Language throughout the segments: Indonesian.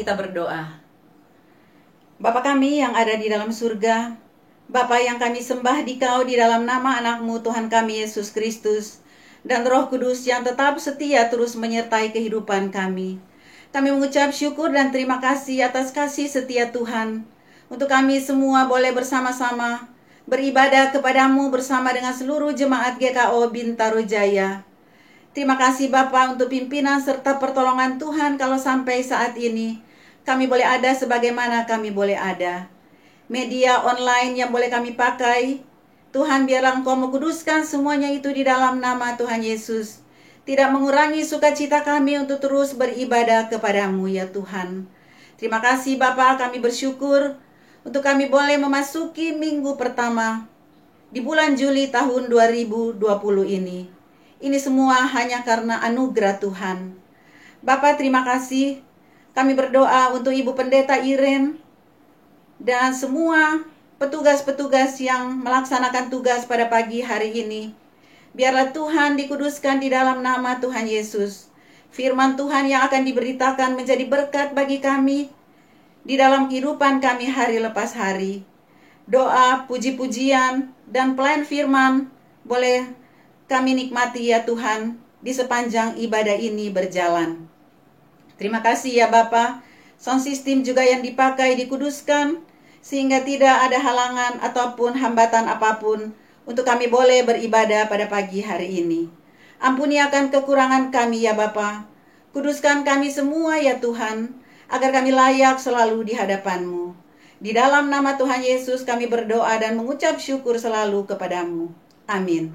kita berdoa. Bapa kami yang ada di dalam surga, Bapa yang kami sembah Dikau di dalam nama anak-Mu Tuhan kami Yesus Kristus, dan Roh Kudus yang tetap setia terus menyertai kehidupan kami. Kami mengucap syukur dan terima kasih atas kasih setia Tuhan, untuk kami semua boleh bersama-sama beribadah kepadamu bersama dengan seluruh jemaat GKO Bintaro Jaya. Terima kasih Bapa untuk pimpinan serta pertolongan Tuhan kalau sampai saat ini kami boleh ada sebagaimana kami boleh ada. Media online yang boleh kami pakai, Tuhan biarlah Engkau mengkuduskan semuanya itu di dalam nama Tuhan Yesus. Tidak mengurangi sukacita kami untuk terus beribadah kepadamu ya Tuhan. Terima kasih Bapa, kami bersyukur untuk kami boleh memasuki minggu pertama di bulan Juli tahun 2020 ini. Ini semua hanya karena anugerah Tuhan. Bapa, terima kasih. Kami berdoa untuk Ibu Pendeta Iren dan semua petugas-petugas yang melaksanakan tugas pada pagi hari ini. Biarlah Tuhan dikuduskan di dalam nama Tuhan Yesus. Firman Tuhan yang akan diberitakan menjadi berkat bagi kami di dalam kehidupan kami hari lepas hari. Doa, puji-pujian, dan pelayan firman boleh kami nikmati ya Tuhan di sepanjang ibadah ini berjalan. Terima kasih ya Bapa. Sound system juga yang dipakai dikuduskan sehingga tidak ada halangan ataupun hambatan apapun untuk kami boleh beribadah pada pagi hari ini. Ampuni akan kekurangan kami ya Bapa. Kuduskan kami semua ya Tuhan, agar kami layak selalu di hadapan-Mu. Di dalam nama Tuhan Yesus kami berdoa dan mengucap syukur selalu kepadamu. Amin.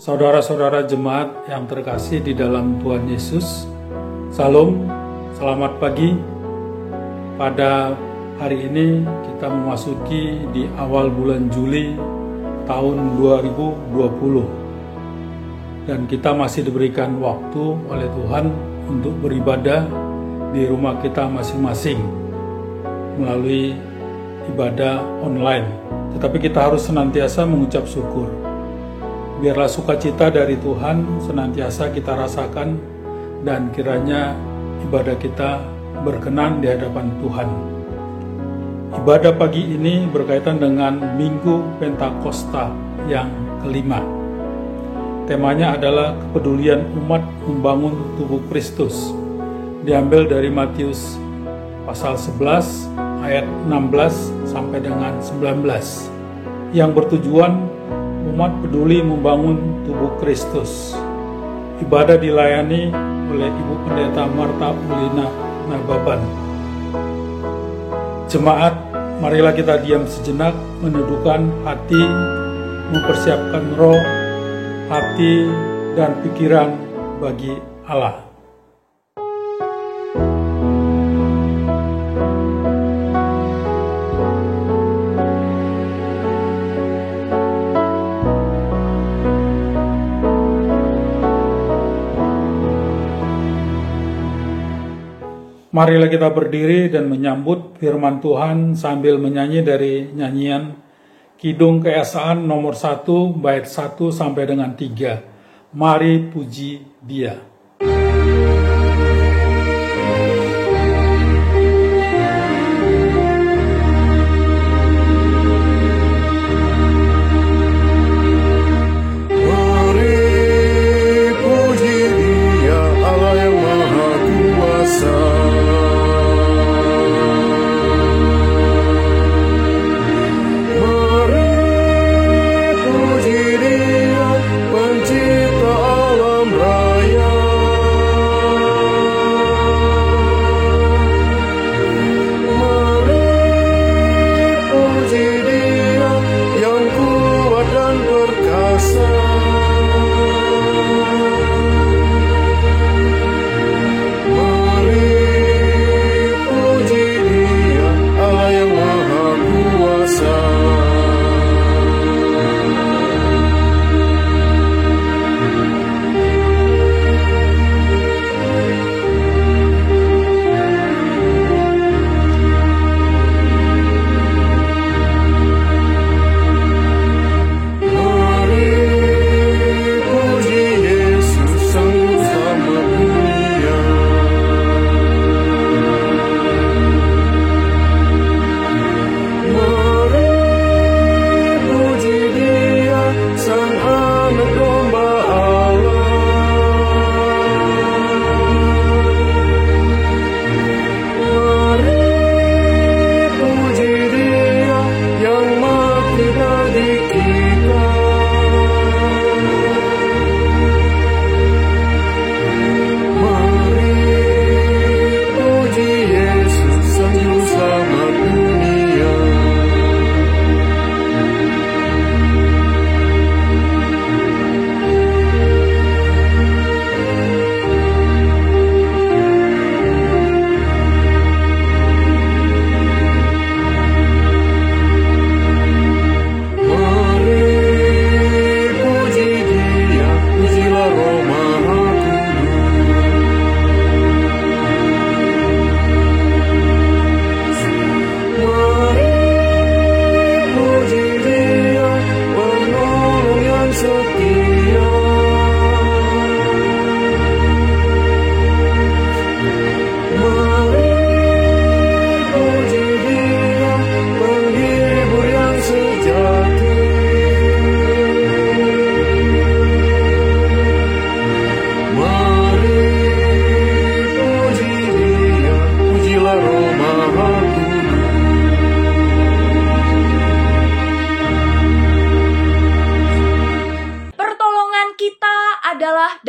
Saudara-saudara jemaat yang terkasih di dalam Tuhan Yesus, Salam, selamat pagi. Pada hari ini kita memasuki di awal bulan Juli tahun 2020. Dan kita masih diberikan waktu oleh Tuhan untuk beribadah di rumah kita masing-masing melalui ibadah online. Tetapi kita harus senantiasa mengucap syukur. Biarlah sukacita dari Tuhan senantiasa kita rasakan dan kiranya ibadah kita berkenan di hadapan Tuhan. Ibadah pagi ini berkaitan dengan Minggu Pentakosta yang kelima. Temanya adalah kepedulian umat membangun tubuh Kristus. Diambil dari Matius pasal 11 ayat 16 sampai dengan 19. Yang bertujuan umat peduli membangun tubuh Kristus. Ibadah dilayani oleh Ibu Pendeta Marta Ulina Nababan. Jemaat, marilah kita diam sejenak, menundukkan hati, mempersiapkan roh, hati, dan pikiran bagi Allah. Marilah kita berdiri dan menyambut firman Tuhan sambil menyanyi dari nyanyian Kidung Keesaan nomor 1 bait 1 sampai dengan 3. Mari puji Dia. Pencipta alam raya.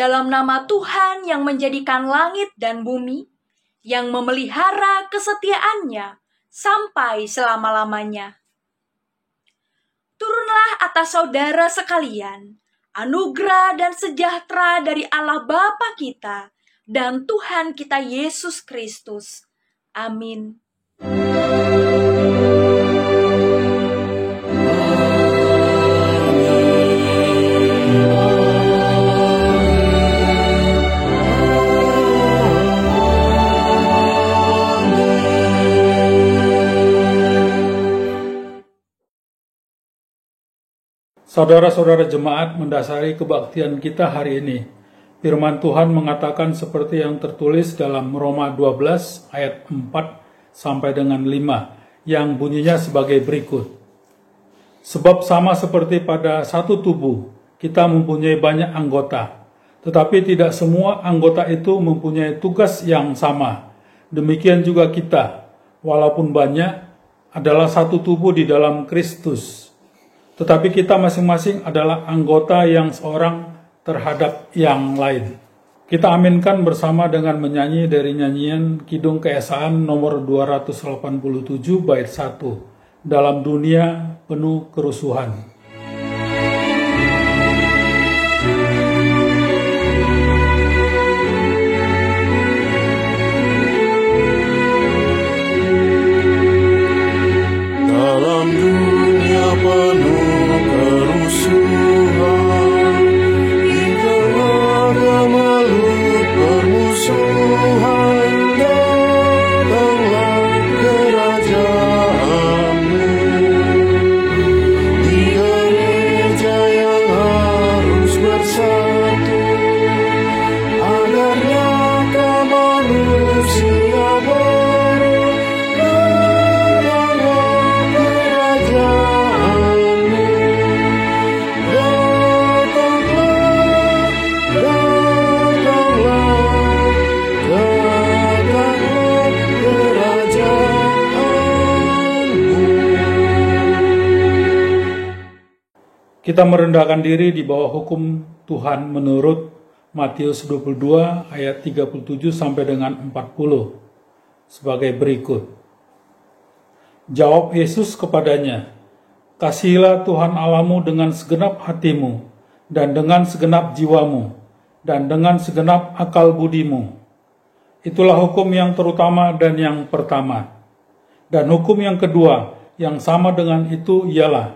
dalam nama Tuhan yang menjadikan langit dan bumi, yang memelihara kesetiaannya sampai selama-lamanya. Turunlah atas saudara sekalian, anugerah dan sejahtera dari Allah Bapa kita dan Tuhan kita Yesus Kristus. Amin. Saudara-saudara jemaat, mendasari kebaktian kita hari ini, firman Tuhan mengatakan seperti yang tertulis dalam Roma 12 ayat 4 sampai dengan 5, yang bunyinya sebagai berikut. Sebab sama seperti pada satu tubuh, kita mempunyai banyak anggota, tetapi tidak semua anggota itu mempunyai tugas yang sama. Demikian juga kita, walaupun banyak, adalah satu tubuh di dalam Kristus. Tetapi kita masing-masing adalah anggota yang seorang terhadap yang lain. Kita aminkan bersama dengan menyanyi dari nyanyian Kidung Keesaan nomor 287 bait 1, Dalam Dunia Penuh Kerusuhan. Dalam dunia penuh kerusuhan, hingga ada makhluk permusuhan, datanglah kerajaanmu. Di gereja yang harus bersatu, agar nyata manusia baru, Kita merendahkan diri di bawah hukum Tuhan menurut Matius 22 ayat 37 sampai dengan 40 sebagai berikut. Jawab Yesus kepadanya, "Kasihilah Tuhan Allahmu dengan segenap hatimu, dan dengan segenap jiwamu, dan dengan segenap akal budimu. Itulah hukum yang terutama dan yang pertama. Dan hukum yang kedua, yang sama dengan itu ialah,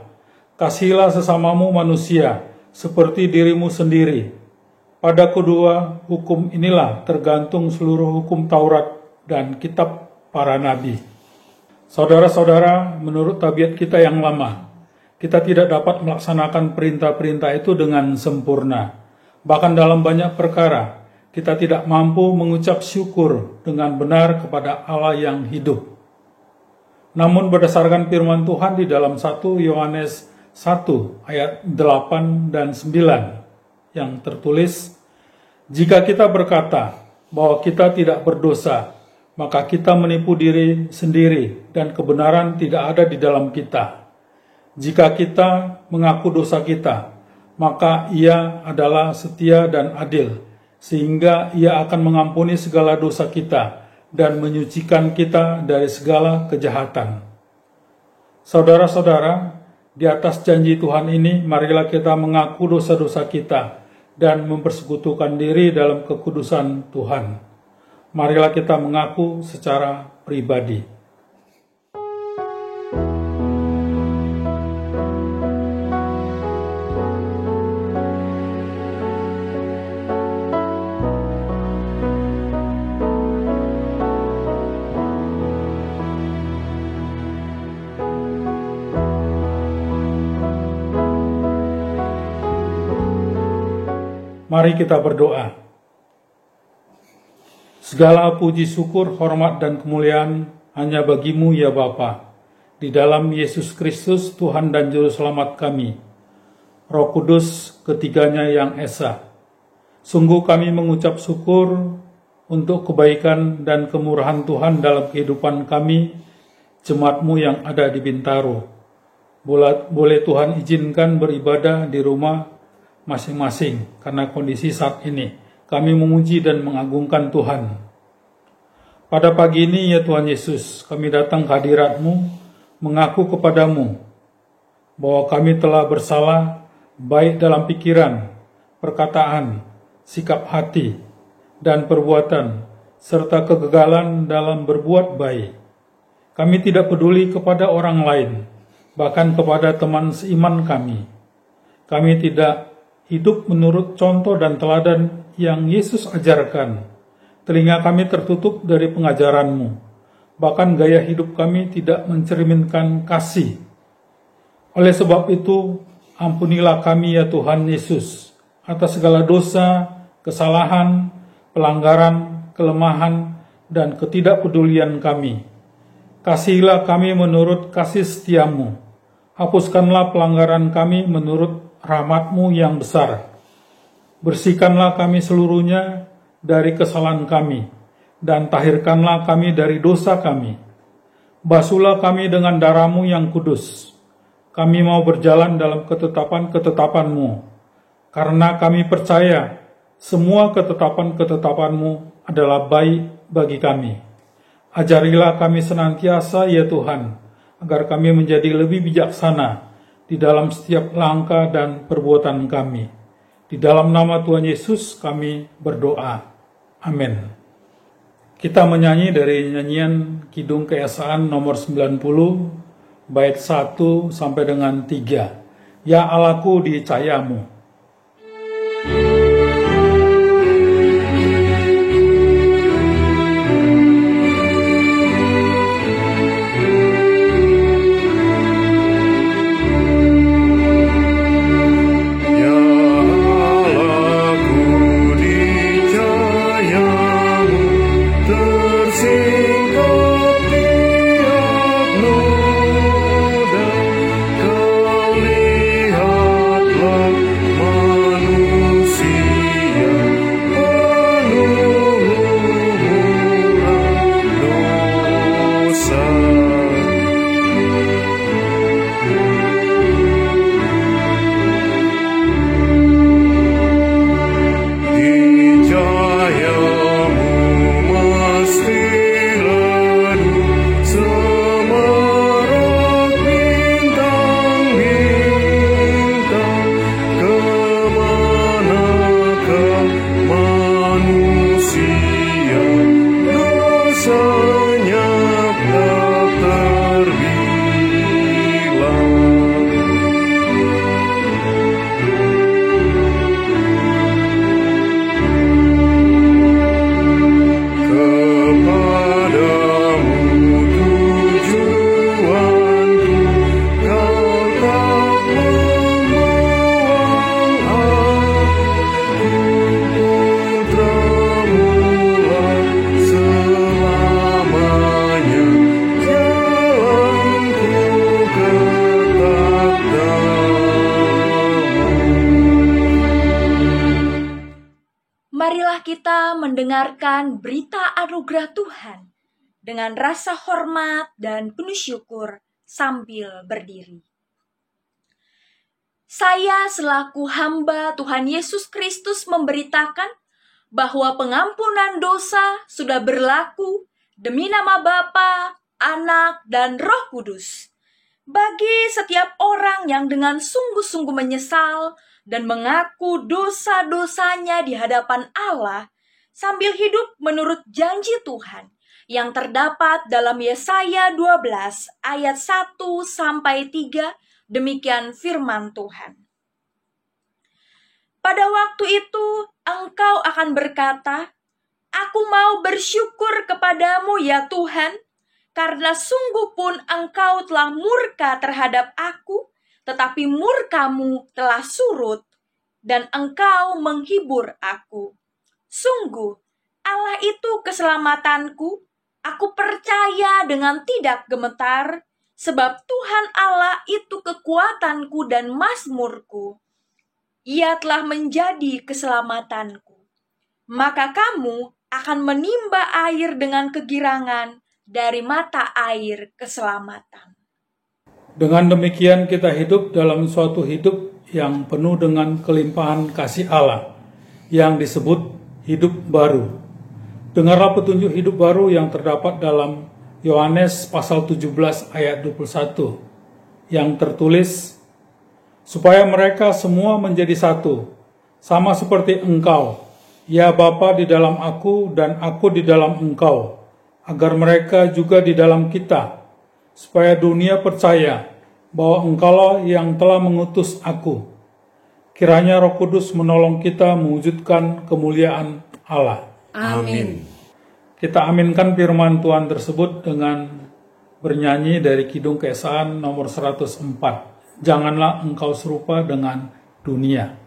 kasihilah sesamamu manusia, seperti dirimu sendiri. Pada kedua hukum inilah tergantung seluruh hukum Taurat dan kitab para nabi." Saudara-saudara, menurut tabiat kita yang lama, kita tidak dapat melaksanakan perintah-perintah itu dengan sempurna. Bahkan dalam banyak perkara, kita tidak mampu mengucap syukur dengan benar kepada Allah yang hidup. Namun berdasarkan firman Tuhan di dalam 1 Yohanes 1 ayat 8 dan 9 yang tertulis, "Jika kita berkata bahwa kita tidak berdosa, maka kita menipu diri sendiri dan kebenaran tidak ada di dalam kita. Jika kita mengaku dosa kita, maka Ia adalah setia dan adil, sehingga Ia akan mengampuni segala dosa kita dan menyucikan kita dari segala kejahatan." Saudara-saudara, di atas janji Tuhan ini, marilah kita mengaku dosa-dosa kita dan mempersekutukan diri dalam kekudusan Tuhan. Marilah kita mengaku secara pribadi. Mari kita berdoa. Segala puji syukur, hormat dan kemuliaan hanya bagimu ya Bapa, di dalam Yesus Kristus Tuhan dan Juru Selamat kami, Roh Kudus ketiganya yang esa. Sungguh kami mengucap syukur untuk kebaikan dan kemurahan Tuhan dalam kehidupan kami, jemaat-Mu yang ada di Bintaro. Boleh Tuhan izinkan beribadah di rumah masing-masing karena kondisi saat ini. kami memuji dan mengagungkan Tuhan. Pada pagi ini ya Tuhan Yesus, kami datang ke hadirat-Mu, mengaku kepadamu bahwa kami telah bersalah baik dalam pikiran, perkataan, sikap hati, dan perbuatan, serta kegagalan dalam berbuat baik. Kami tidak peduli kepada orang lain, bahkan kepada teman seiman kami. Kami tidak hidup menurut contoh dan teladan yang Yesus ajarkan. Telinga kami tertutup dari pengajaran-Mu. Bahkan gaya hidup kami tidak mencerminkan kasih. Oleh sebab itu, ampunilah kami ya Tuhan Yesus atas segala dosa, kesalahan, pelanggaran, kelemahan, dan ketidakpedulian kami. Kasihilah kami menurut kasih setia-Mu. Hapuskanlah pelanggaran kami menurut rahmat-Mu yang besar. Bersihkanlah kami seluruhnya dari kesalahan kami, dan tahirkanlah kami dari dosa kami. Basuhlah kami dengan darah-Mu yang kudus. Kami mau berjalan dalam ketetapan-ketetapan-Mu, karena kami percaya semua ketetapan-ketetapan-Mu adalah baik bagi kami. Ajarilah kami senantiasa ya Tuhan, agar kami menjadi lebih bijaksana di dalam setiap langkah dan perbuatan kami. Di dalam nama Tuhan Yesus kami berdoa. Amin. Kita menyanyi dari nyanyian Kidung Keesaan nomor 90, bait 1 sampai dengan 3. Ya Allahku di cahayamu. Marilah kita mendengarkan berita anugerah Tuhan dengan rasa hormat dan penuh syukur sambil berdiri. Saya selaku hamba Tuhan Yesus Kristus memberitakan bahwa pengampunan dosa sudah berlaku demi nama Bapa, Anak, dan Roh Kudus. Bagi setiap orang yang dengan sungguh-sungguh menyesal dan mengaku dosa-dosanya di hadapan Allah sambil hidup menurut janji Tuhan yang terdapat dalam Yesaya 12 ayat 1 sampai 3, demikian firman Tuhan. Pada waktu itu engkau akan berkata, "Aku mau bersyukur kepadamu ya Tuhan, karena sungguh pun engkau telah murka terhadap aku, tetapi murkamu telah surut, dan engkau menghibur aku. Sungguh, Allah itu keselamatanku, aku percaya dengan tidak gemetar, sebab Tuhan Allah itu kekuatanku dan mazmurku. Ia telah menjadi keselamatanku. Maka kamu akan menimba air dengan kegirangan dari mata air keselamatan." Dengan demikian kita hidup dalam suatu hidup yang penuh dengan kelimpahan kasih Allah yang disebut hidup baru. Dengarlah petunjuk hidup baru yang terdapat dalam Yohanes pasal 17 ayat 21 yang tertulis, supaya mereka semua menjadi satu, sama seperti Engkau, ya Bapa, di dalam Aku dan Aku di dalam Engkau, agar mereka juga di dalam kita, supaya dunia percaya bahwa Engkaulah yang telah mengutus Aku. Kiranya Roh Kudus menolong kita mewujudkan kemuliaan Allah. Amin. Kita aminkan firman Tuhan tersebut dengan bernyanyi dari Kidung Keesaan nomor 104. Janganlah engkau serupa dengan dunia.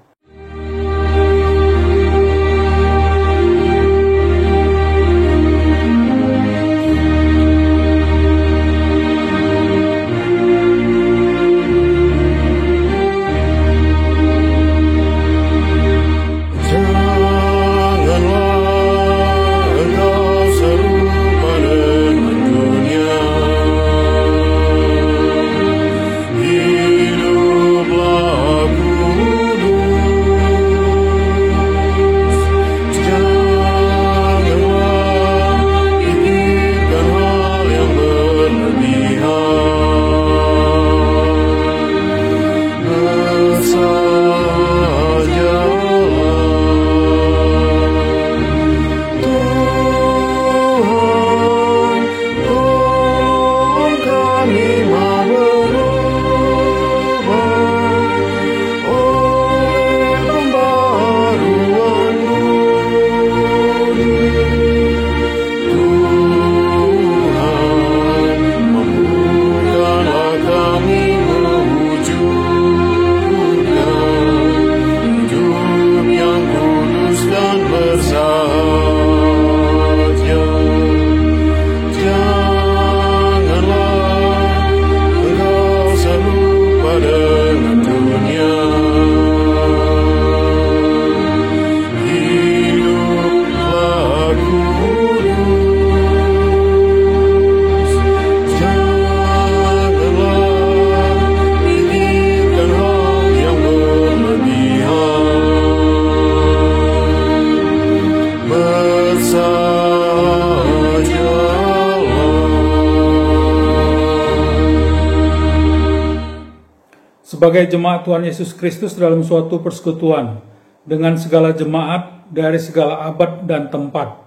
Sebagai jemaat Tuhan Yesus Kristus dalam suatu persekutuan dengan segala jemaat dari segala abad dan tempat,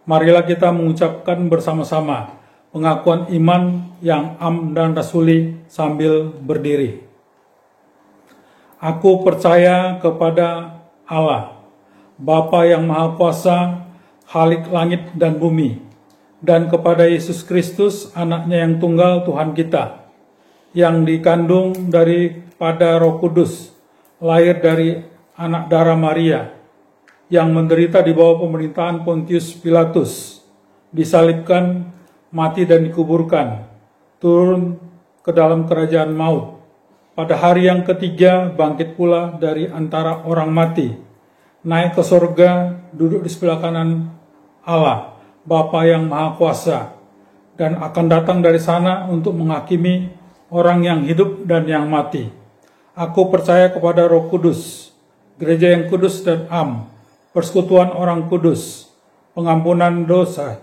marilah kita mengucapkan bersama-sama pengakuan iman yang am dan rasuli sambil berdiri. Aku percaya kepada Allah, Bapa yang Maha Kuasa, Khalik langit dan bumi, dan kepada Yesus Kristus, anaknya yang tunggal Tuhan kita, yang dikandung daripada Roh Kudus, lahir dari anak darah Maria, yang menderita di bawah pemerintahan Pontius Pilatus, disalibkan, mati dan dikuburkan, turun ke dalam kerajaan maut. Pada hari yang ketiga bangkit pula dari antara orang mati, naik ke sorga, duduk di sebelah kanan Allah, Bapa yang Maha Kuasa, dan akan datang dari sana untuk menghakimi orang yang hidup dan yang mati. Aku percaya kepada Roh Kudus, gereja yang kudus dan am, persekutuan orang kudus, pengampunan dosa,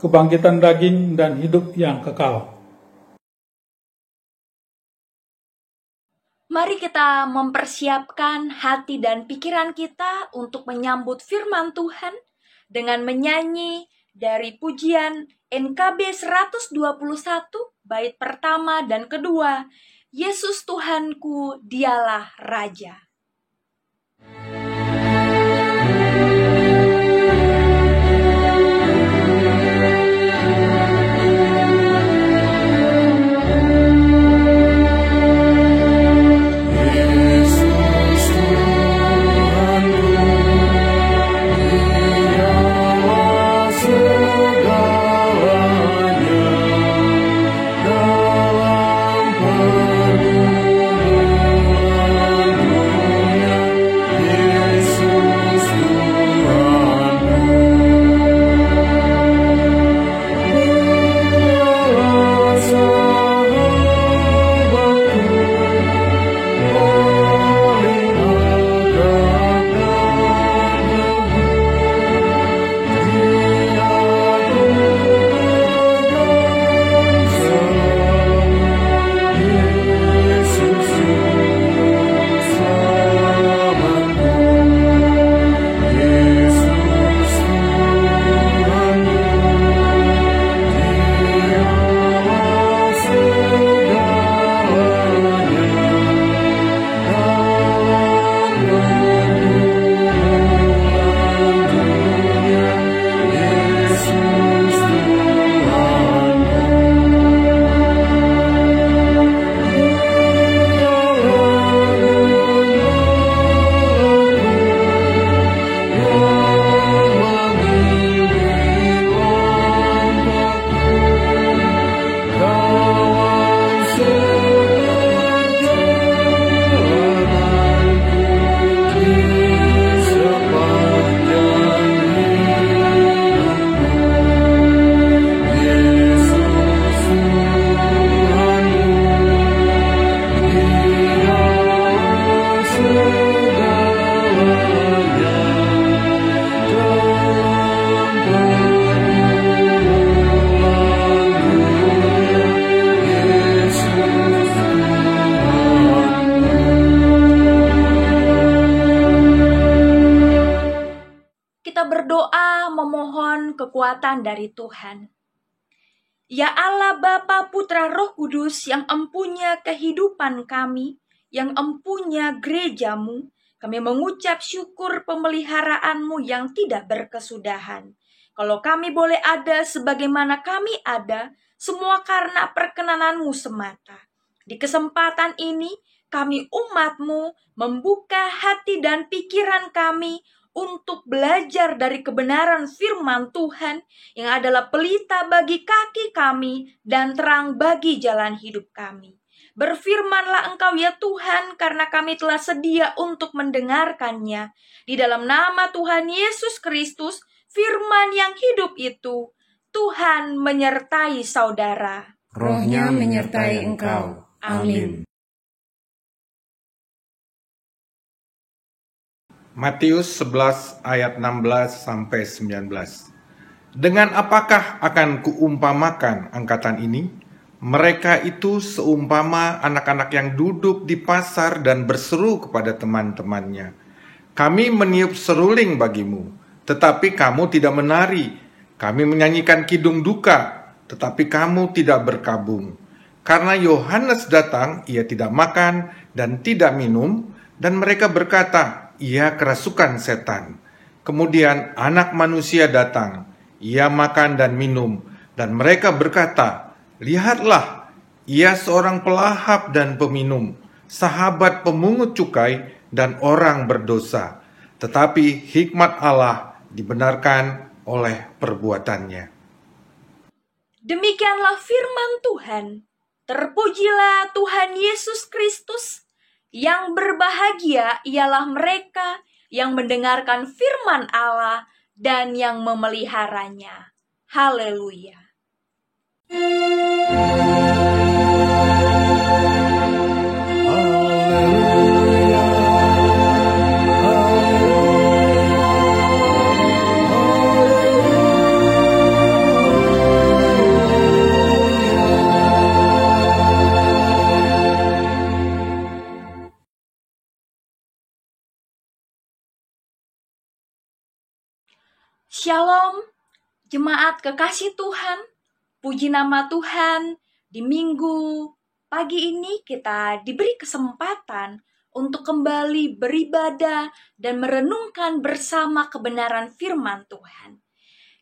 kebangkitan daging dan hidup yang kekal. Mari kita mempersiapkan hati dan pikiran kita untuk menyambut firman Tuhan dengan menyanyi dari pujian NKB 121 bait pertama dan kedua, Yesus Tuhanku, Dialah Raja. Dalam pergumulan berdoa memohon kekuatan dari Tuhan. Ya Allah Bapa, Putra, Roh Kudus yang empunya kehidupan kami, yang empunya gerejamu, kami mengucap syukur pemeliharaanmu yang tidak berkesudahan. Kalau kami boleh ada sebagaimana kami ada, semua karena perkenananmu semata. Di kesempatan ini, kami umatmu membuka hati dan pikiran kami untuk belajar dari kebenaran firman Tuhan yang adalah pelita bagi kaki kami dan terang bagi jalan hidup kami. Berfirmanlah Engkau ya Tuhan, karena kami telah sedia untuk mendengarkannya. Di dalam nama Tuhan Yesus Kristus, firman yang hidup itu, Tuhan menyertai saudara. Rohnya menyertai engkau. Amin. Matius 11 ayat 16 sampai 19. Dengan apakah akan kuumpamakan angkatan ini? Mereka itu seumpama anak-anak yang duduk di pasar dan berseru kepada teman-temannya, "Kami meniup seruling bagimu, tetapi kamu tidak menari. Kami menyanyikan kidung duka, tetapi kamu tidak berkabung." Karena Yohanes datang, ia tidak makan dan tidak minum, dan mereka berkata, "Ia kerasukan setan." Kemudian Anak Manusia datang, ia makan dan minum, dan mereka berkata, "Lihatlah, ia seorang pelahap dan peminum, sahabat pemungut cukai dan orang berdosa." Tetapi hikmat Allah dibenarkan oleh perbuatannya. Demikianlah firman Tuhan. Terpujilah Tuhan Yesus Kristus. Yang berbahagia ialah mereka yang mendengarkan firman Allah dan yang memeliharanya. Haleluya. Shalom, jemaat kekasih Tuhan, puji nama Tuhan. Di minggu pagi ini kita diberi kesempatan untuk kembali beribadah dan merenungkan bersama kebenaran firman Tuhan.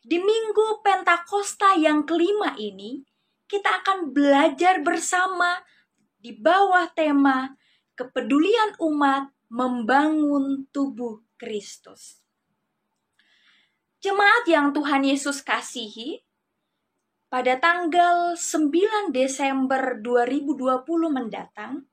Di minggu Pentakosta yang kelima ini, kita akan belajar bersama di bawah tema kepedulian umat membangun tubuh Kristus. Jemaat yang Tuhan Yesus kasihi, pada tanggal 9 Desember 2020 mendatang,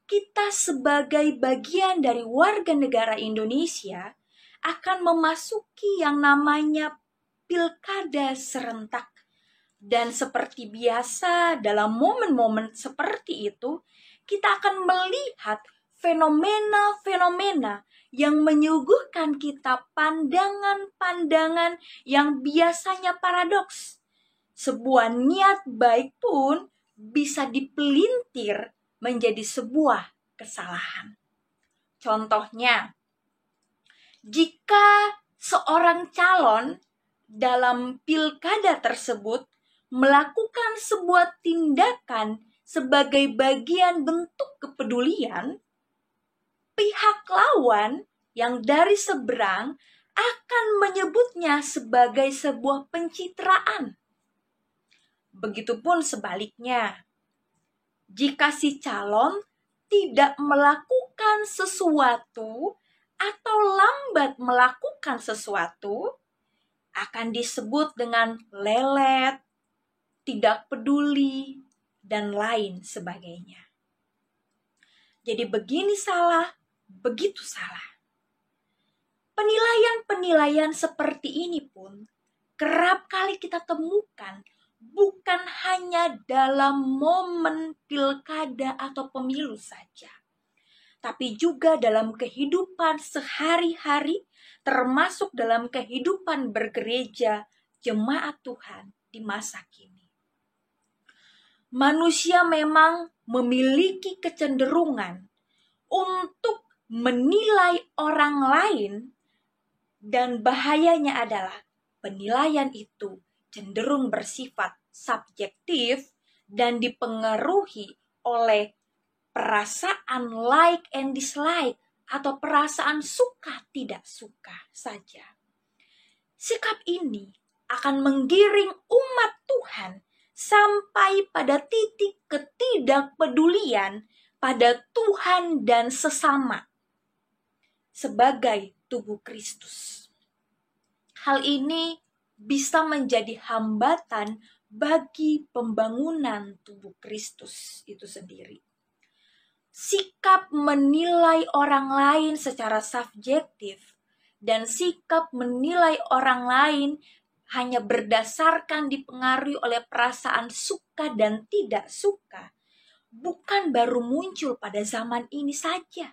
kita sebagai bagian dari warga negara Indonesia akan memasuki yang namanya pilkada serentak. Dan seperti biasa dalam momen-momen seperti itu, kita akan melihat fenomena-fenomena yang menyuguhkan kita pandangan-pandangan yang biasanya paradoks. Sebuah niat baik pun bisa dipelintir menjadi sebuah kesalahan. Contohnya, jika seorang calon dalam pilkada tersebut melakukan sebuah tindakan sebagai bagian bentuk kepedulian, pihak lawan yang dari seberang akan menyebutnya sebagai sebuah pencitraan. Begitupun sebaliknya, jika si calon tidak melakukan sesuatu atau lambat melakukan sesuatu, akan disebut dengan lelet, tidak peduli, dan lain sebagainya. Jadi begini salah, begitu salah. Penilaian-penilaian seperti ini pun kerap kali kita temukan bukan hanya dalam momen pilkada atau pemilu saja, tapi juga dalam kehidupan sehari-hari, termasuk dalam kehidupan bergereja jemaat Tuhan di masa kini. Manusia memang memiliki kecenderungan untuk menilai orang lain Dan bahayanya adalah penilaian itu cenderung bersifat subjektif dan dipengaruhi oleh perasaan like and dislike atau perasaan suka tidak suka saja. Sikap ini akan menggiring umat Tuhan sampai pada titik ketidakpedulian pada Tuhan dan sesama sebagai tubuh Kristus. Hal ini bisa menjadi hambatan bagi pembangunan tubuh Kristus itu sendiri. Sikap menilai orang lain secara subjektif dan sikap menilai orang lain hanya berdasarkan dipengaruhi oleh perasaan suka dan tidak suka bukan baru muncul pada zaman ini saja,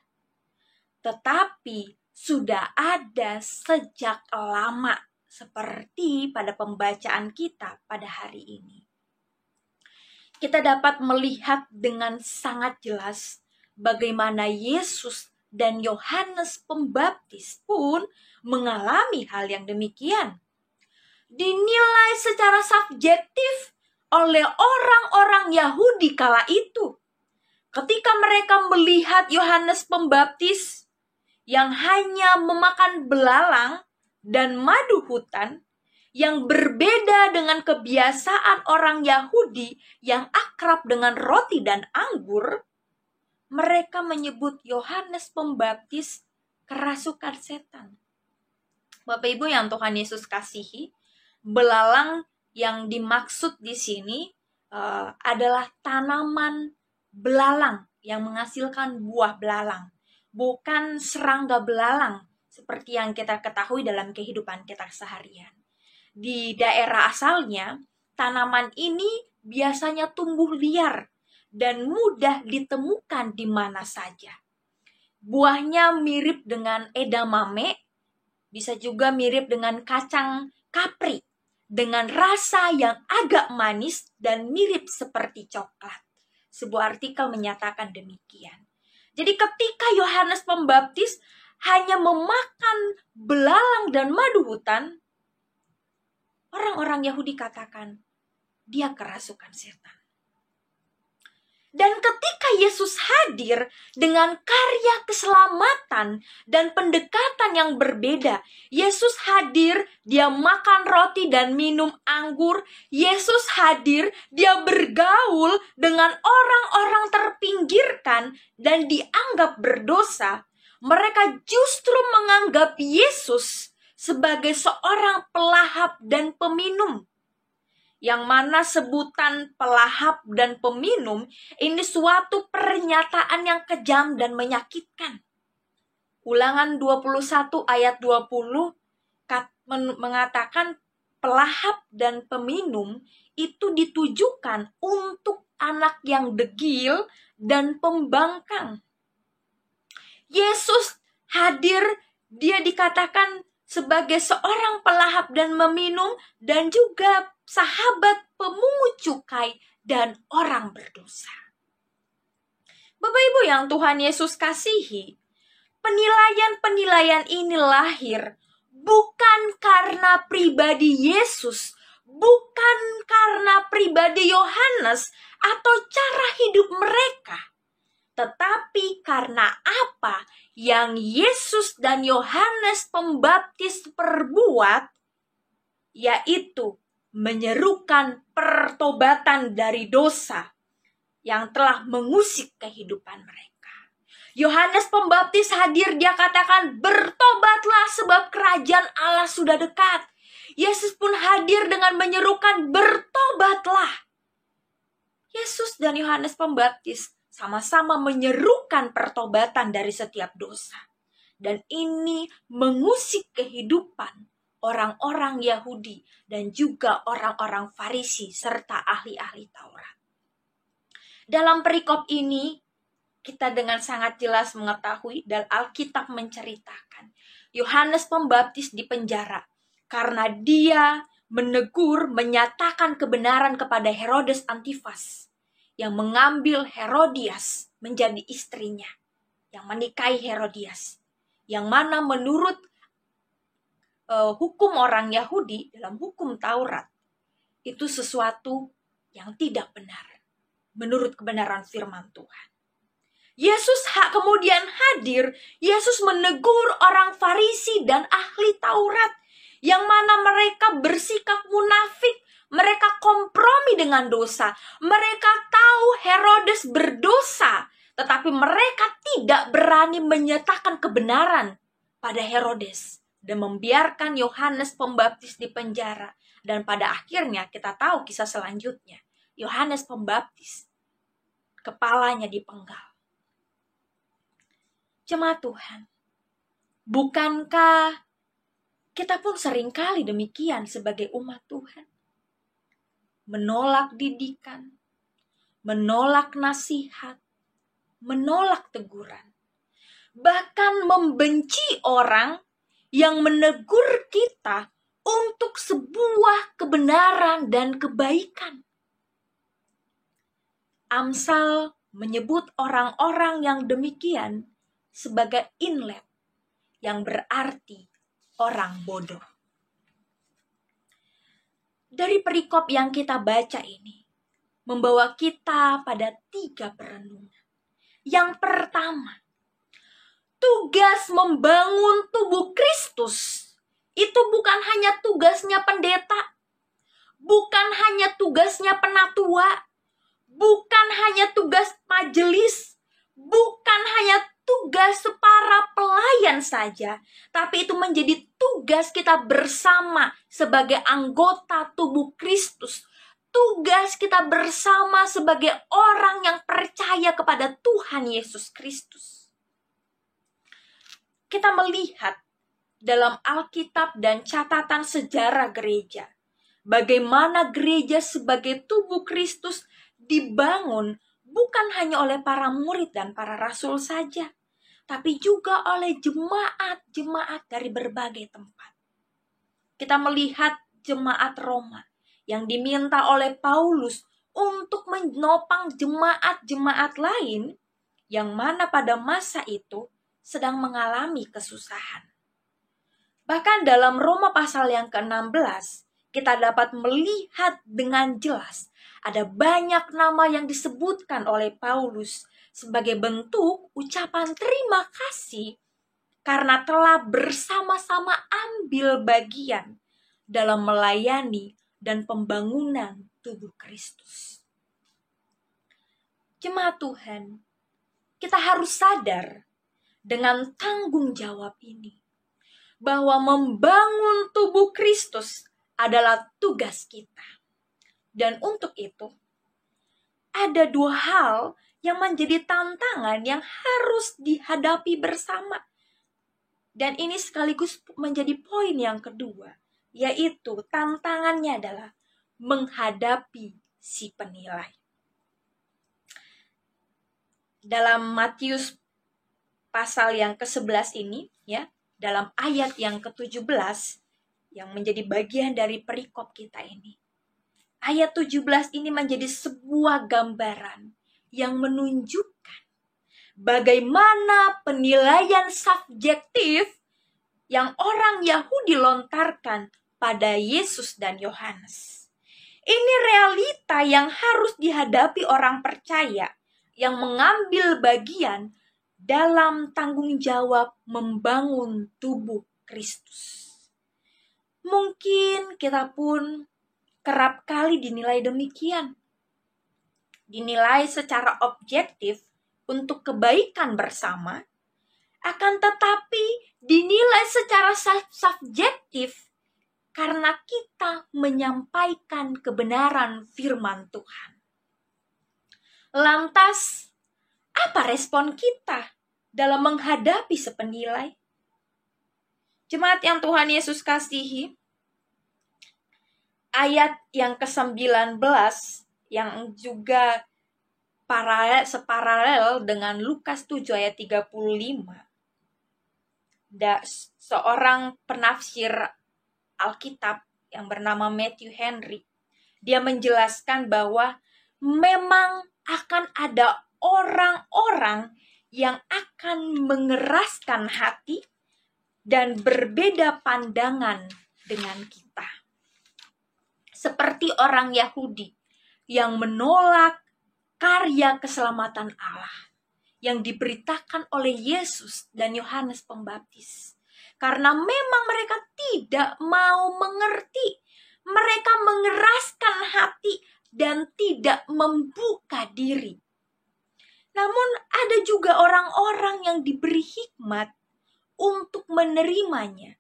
tetapi sudah ada sejak lama seperti pada pembacaan kita pada hari ini. Kita dapat melihat dengan sangat jelas bagaimana Yesus dan Yohanes Pembaptis pun mengalami hal yang demikian. Dinilai secara subjektif oleh orang-orang Yahudi kala itu. Ketika mereka melihat Yohanes Pembaptis yang hanya memakan belalang dan madu hutan, yang berbeda dengan kebiasaan orang Yahudi yang akrab dengan roti dan anggur, mereka menyebut Yohanes Pembaptis kerasukan setan. Bapak Ibu yang Tuhan Yesus kasihi, belalang yang dimaksud di sini adalah tanaman belalang yang menghasilkan buah belalang, bukan serangga belalang seperti yang kita ketahui dalam kehidupan kita seharian. Di daerah asalnya, tanaman ini biasanya tumbuh liar dan mudah ditemukan di mana saja. Buahnya mirip dengan edamame, bisa juga mirip dengan kacang kapri, dengan rasa yang agak manis dan mirip seperti coklat. Sebuah artikel menyatakan demikian. Jadi ketika Yohanes Pembaptis hanya memakan belalang dan madu hutan, orang-orang Yahudi katakan, dia kerasukan setan. Dan ketika Yesus hadir dengan karya keselamatan dan pendekatan yang berbeda, Yesus hadir, dia makan roti dan minum anggur. Yesus hadir, dia bergaul dengan orang-orang terpinggirkan dan dianggap berdosa. Mereka justru menganggap Yesus sebagai seorang pelahap dan peminum. Yang mana sebutan pelahap dan peminum ini suatu pernyataan yang kejam dan menyakitkan. Ulangan 21 ayat 20 mengatakan pelahap dan peminum itu ditujukan untuk anak yang degil dan pembangkang. Yesus hadir, dia dikatakan sebagai seorang pelahap dan meminum dan juga sahabat pemungut cukai dan orang berdosa. Bapak Ibu yang Tuhan Yesus kasihi, penilaian-penilaian ini lahir bukan karena pribadi Yesus, bukan karena pribadi Yohanes atau cara hidup mereka, tetapi karena apa yang Yesus dan Yohanes Pembaptis perbuat, yaitu menyerukan pertobatan dari dosa yang telah mengusik kehidupan mereka. Yohanes Pembaptis hadir, dia katakan, bertobatlah sebab kerajaan Allah sudah dekat. Yesus pun hadir dengan menyerukan, bertobatlah. Yesus dan Yohanes Pembaptis sama-sama menyerukan pertobatan dari setiap dosa. Dan ini mengusik kehidupan orang-orang Yahudi dan juga orang-orang Farisi serta ahli-ahli Taurat. Dalam perikop ini, kita dengan sangat jelas mengetahui dan Alkitab menceritakan Yohanes Pembaptis dipenjara karena dia menegur, menyatakan kebenaran kepada Herodes Antipas yang mengambil Herodias menjadi istrinya, yang menikahi Herodias, yang mana menurut hukum orang Yahudi dalam hukum Taurat itu sesuatu yang tidak benar menurut kebenaran firman Tuhan. Yesus kemudian hadir, Yesus menegur orang Farisi dan ahli Taurat yang mana mereka bersikap munafik, mereka kompromi dengan dosa. Mereka tahu Herodes berdosa, tetapi mereka tidak berani menyatakan kebenaran pada Herodes dan membiarkan Yohanes Pembaptis di penjara. Dan pada akhirnya kita tahu kisah selanjutnya. Yohanes Pembaptis, kepalanya dipenggal. Jemaat Tuhan, bukankah kita pun seringkali demikian sebagai umat Tuhan? Menolak didikan, menolak nasihat, menolak teguran. Bahkan membenci orang yang menegur kita untuk sebuah kebenaran dan kebaikan. Amsal menyebut orang-orang yang demikian sebagai inlet, yang berarti orang bodoh. Dari perikop yang kita baca ini, membawa kita pada 3 perenungan. Yang pertama, tugas membangun tubuh Kristus itu bukan hanya tugasnya pendeta, bukan hanya tugasnya penatua, bukan hanya tugas majelis, bukan hanya tugas para pelayan saja, tapi itu menjadi tugas kita bersama sebagai anggota tubuh Kristus. Tugas kita bersama sebagai orang yang percaya kepada Tuhan Yesus Kristus. Kita melihat dalam Alkitab dan catatan sejarah gereja, bagaimana gereja sebagai tubuh Kristus dibangun bukan hanya oleh para murid dan para rasul saja, tapi juga oleh jemaat-jemaat dari berbagai tempat. Kita melihat jemaat Roma yang diminta oleh Paulus untuk menopang jemaat-jemaat lain yang mana pada masa itu sedang mengalami kesusahan. Bahkan dalam Roma pasal yang ke-16, kita dapat melihat dengan jelas ada banyak nama yang disebutkan oleh Paulus sebagai bentuk ucapan terima kasih karena telah bersama-sama ambil bagian dalam melayani dan pembangunan tubuh Kristus. Jemaat Tuhan, kita harus sadar dengan tanggung jawab ini, bahwa membangun tubuh Kristus adalah tugas kita. Dan untuk itu, ada 2 hal yang menjadi tantangan yang harus dihadapi bersama. Dan ini sekaligus menjadi poin yang kedua, yaitu tantangannya adalah menghadapi si penilai. Dalam Matius pasal yang ke-11 ini, ya, dalam ayat yang ke-17 yang menjadi bagian dari perikop kita ini. Ayat 17 ini menjadi sebuah gambaran yang menunjukkan bagaimana penilaian subjektif yang orang Yahudi lontarkan pada Yesus dan Yohanes. Ini realita yang harus dihadapi orang percaya yang mengambil bagian dalam tanggung jawab membangun tubuh Kristus. Mungkin kita pun kerap kali dinilai demikian. Dinilai secara objektif untuk kebaikan bersama, akan tetapi dinilai secara subjektif karena kita menyampaikan kebenaran firman Tuhan. Lantas, apa respon kita dalam menghadapi sepenilai? Jemaat yang Tuhan Yesus kasihi, ayat yang ke-19 yang juga separalel dengan Lukas 7 ayat 35. Seorang penafsir Alkitab yang bernama Matthew Henry, dia menjelaskan bahwa memang akan ada orang-orang yang akan mengeraskan hati dan berbeda pandangan dengan kita. Seperti orang Yahudi yang menolak karya keselamatan Allah yang diberitakan oleh Yesus dan Yohanes Pembaptis. Karena memang mereka tidak mau mengerti. Mereka mengeraskan hati dan tidak membuka diri. Namun ada juga orang-orang yang diberi hikmat untuk menerimanya.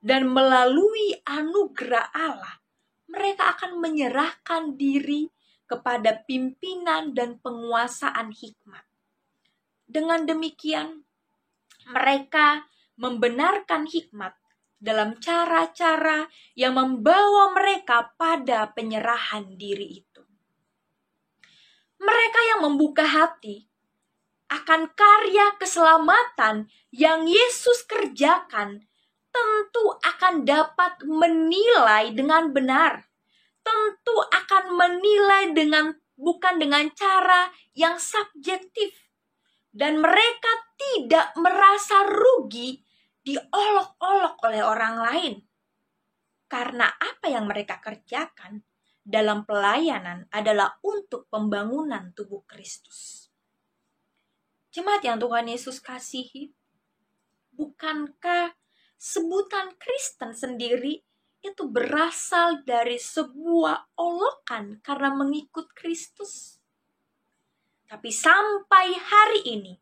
Dan melalui anugerah Allah, mereka akan menyerahkan diri kepada pimpinan dan penguasaan hikmat. Dengan demikian, mereka membenarkan hikmat dalam cara-cara yang membawa mereka pada penyerahan diri itu. Mereka yang membuka hati akan karya keselamatan yang Yesus kerjakan tentu akan dapat menilai dengan benar. Tentu akan menilai bukan dengan cara yang subjektif. Dan mereka tidak merasa rugi diolok-olok oleh orang lain. Karena apa yang mereka kerjakan dalam pelayanan adalah untuk pembangunan tubuh Kristus. Jemaat yang Tuhan Yesus kasihi, bukankah sebutan Kristen sendiri itu berasal dari sebuah olokan karena mengikut Kristus? Tapi sampai hari ini,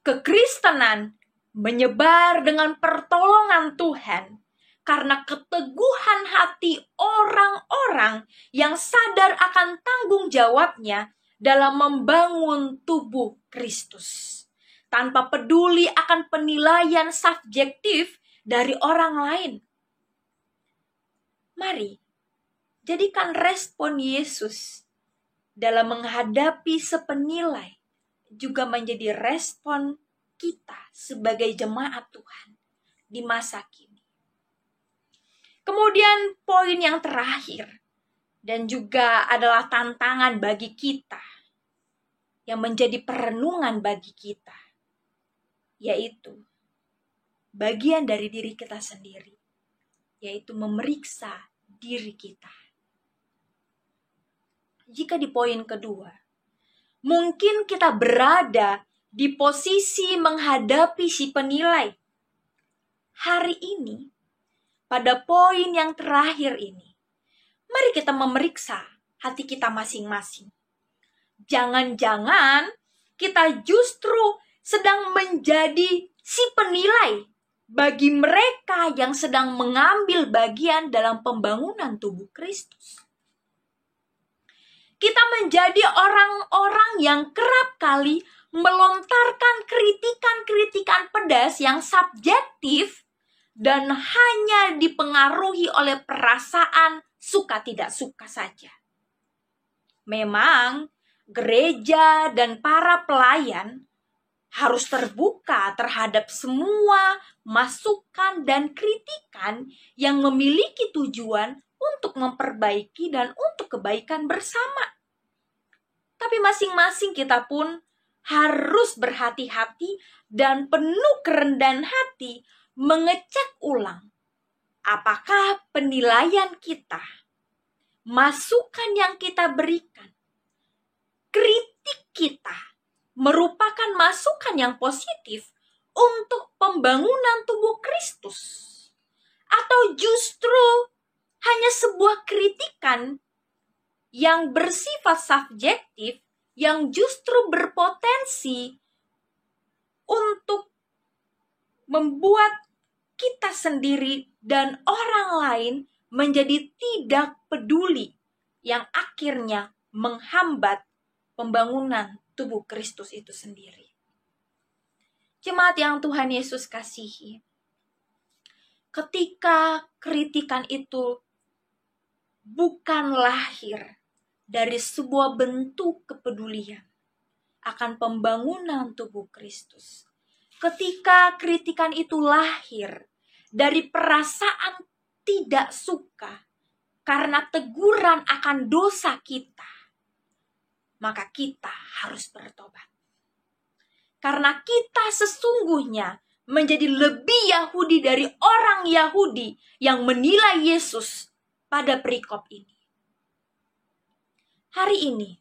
kekristenan menyebar dengan pertolongan Tuhan karena keteguhan hati orang-orang yang sadar akan tanggung jawabnya dalam membangun tubuh Kristus. Tanpa peduli akan penilaian subjektif dari orang lain. Mari, jadikan respon Yesus dalam menghadapi sepenilai juga menjadi respon kita sebagai jemaat Tuhan di masa kini. Kemudian poin yang terakhir dan juga adalah tantangan bagi kita yang menjadi perenungan bagi kita, yaitu bagian dari diri kita sendiri, yaitu memeriksa diri kita. Jika di poin kedua, mungkin kita berada di posisi menghadapi si penilai. Hari ini, pada poin yang terakhir ini, mari kita memeriksa hati kita masing-masing. Jangan-jangan kita justru sedang menjadi si penilai bagi mereka yang sedang mengambil bagian dalam pembangunan tubuh Kristus. Kita menjadi orang-orang yang kerap kali melontarkan kritikan-kritikan pedas yang subjektif dan hanya dipengaruhi oleh perasaan suka tidak suka saja. Memang gereja dan para pelayan harus terbuka terhadap semua masukan dan kritikan yang memiliki tujuan untuk memperbaiki dan untuk kebaikan bersama. Tapi masing-masing kita pun harus berhati-hati dan penuh kerendahan hati mengecek ulang apakah penilaian kita, masukan yang kita berikan, kritik kita merupakan masukan yang positif untuk pembangunan tubuh Kristus, atau justru hanya sebuah kritikan yang bersifat subjektif yang justru berpotensi untuk membuat kita sendiri dan orang lain menjadi tidak peduli, yang akhirnya menghambat pembangunan tubuh Kristus itu sendiri. Jemaat yang Tuhan Yesus kasihi, ketika kritikan itu bukan lahir dari sebuah bentuk kepedulian akan pembangunan tubuh Kristus, ketika kritikan itu lahir dari perasaan tidak suka karena teguran akan dosa kita, maka kita harus bertobat. Karena kita sesungguhnya menjadi lebih Yahudi dari orang Yahudi yang menilai Yesus pada perikop ini. Hari ini,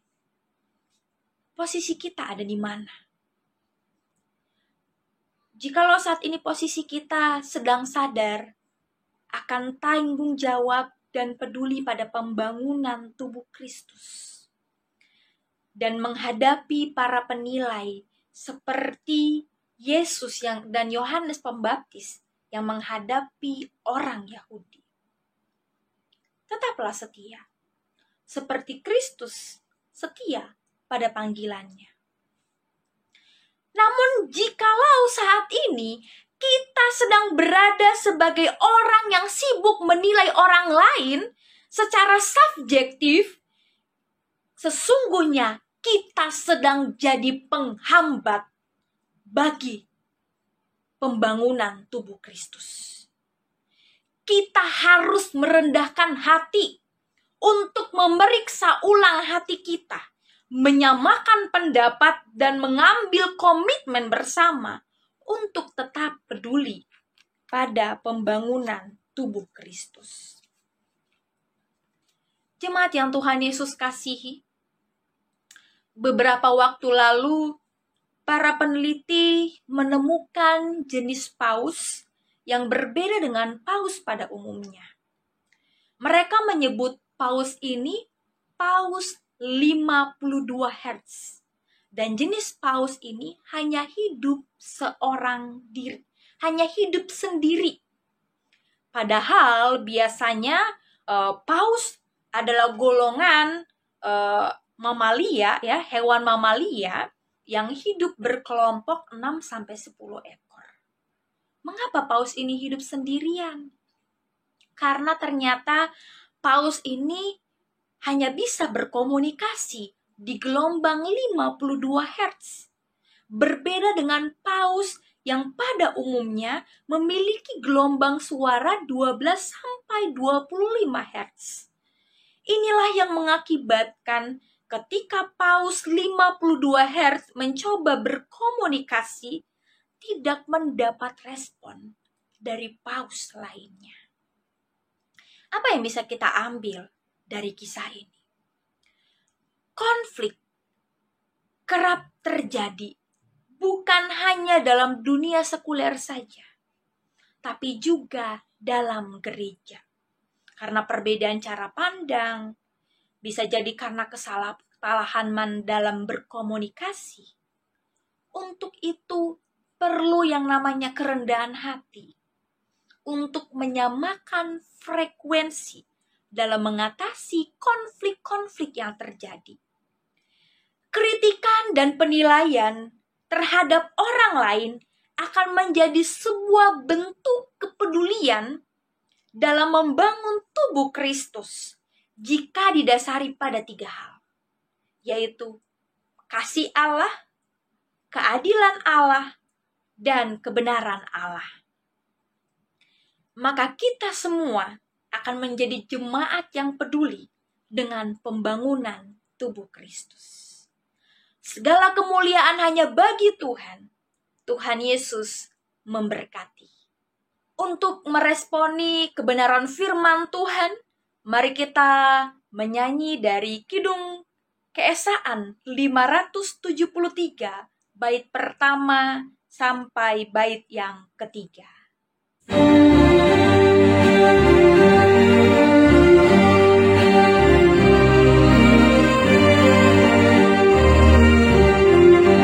posisi kita ada di mana? Jikalau saat ini posisi kita sedang sadar akan tanggung jawab dan peduli pada pembangunan tubuh Kristus, dan menghadapi para penilai seperti Yesus dan Yohanes Pembaptis yang menghadapi orang Yahudi. Tetaplah setia, seperti Kristus setia pada panggilannya. Namun jikalau saat ini kita sedang berada sebagai orang yang sibuk menilai orang lain secara subjektif, sesungguhnya kita sedang jadi penghambat bagi pembangunan tubuh Kristus. Kita harus merendahkan hati untuk memeriksa ulang hati kita, menyamakan pendapat dan mengambil komitmen bersama untuk tetap peduli pada pembangunan tubuh Kristus. Jemaat yang Tuhan Yesus kasihi, beberapa waktu lalu para peneliti menemukan jenis paus yang berbeda dengan paus pada umumnya. Mereka menyebut paus ini paus 52 Hz. Dan jenis paus ini hanya hidup hanya hidup sendiri. Padahal biasanya paus adalah golongan mamalia, ya, hewan mamalia yang hidup berkelompok 6-10 ekor. Mengapa paus ini hidup sendirian? Karena ternyata paus ini hanya bisa berkomunikasi di gelombang 52 Hz. Berbeda dengan paus yang pada umumnya memiliki gelombang suara 12-25 Hz. Inilah yang mengakibatkan ketika paus 52 Hz mencoba berkomunikasi, tidak mendapat respon dari paus lainnya. Apa yang bisa kita ambil dari kisah ini? Konflik kerap terjadi bukan hanya dalam dunia sekuler saja, tapi juga dalam gereja. Karena perbedaan cara pandang, bisa jadi karena kesalahan dalam berkomunikasi. Untuk itu perlu yang namanya kerendahan hati untuk menyamakan frekuensi dalam mengatasi konflik-konflik yang terjadi. Kritikan dan penilaian terhadap orang lain akan menjadi sebuah bentuk kepedulian dalam membangun tubuh Kristus jika didasari pada 3 hal, yaitu kasih Allah, keadilan Allah, dan kebenaran Allah. Maka kita semua akan menjadi jemaat yang peduli dengan pembangunan tubuh Kristus. Segala kemuliaan hanya bagi Tuhan. Tuhan Yesus memberkati. Untuk meresponi kebenaran firman Tuhan, mari kita menyanyi dari Kidung Keesaan 573, bait pertama sampai bait yang ketiga. Jadi satu Tuhan, biar dunia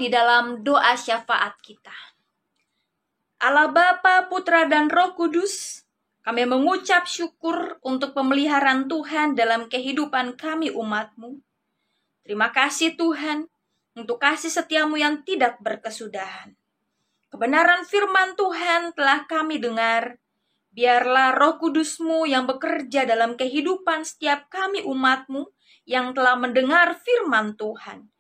di dalam doa syafaat kita. Allah Bapa, Putra, dan Roh Kudus, kami mengucap syukur untuk pemeliharaan Tuhan dalam kehidupan kami umat-Mu. Terima kasih Tuhan untuk kasih setia-Mu yang tidak berkesudahan. Kebenaran firman Tuhan telah kami dengar. Biarlah Roh Kudus-Mu yang bekerja dalam kehidupan setiap kami umat-Mu yang telah mendengar firman Tuhan.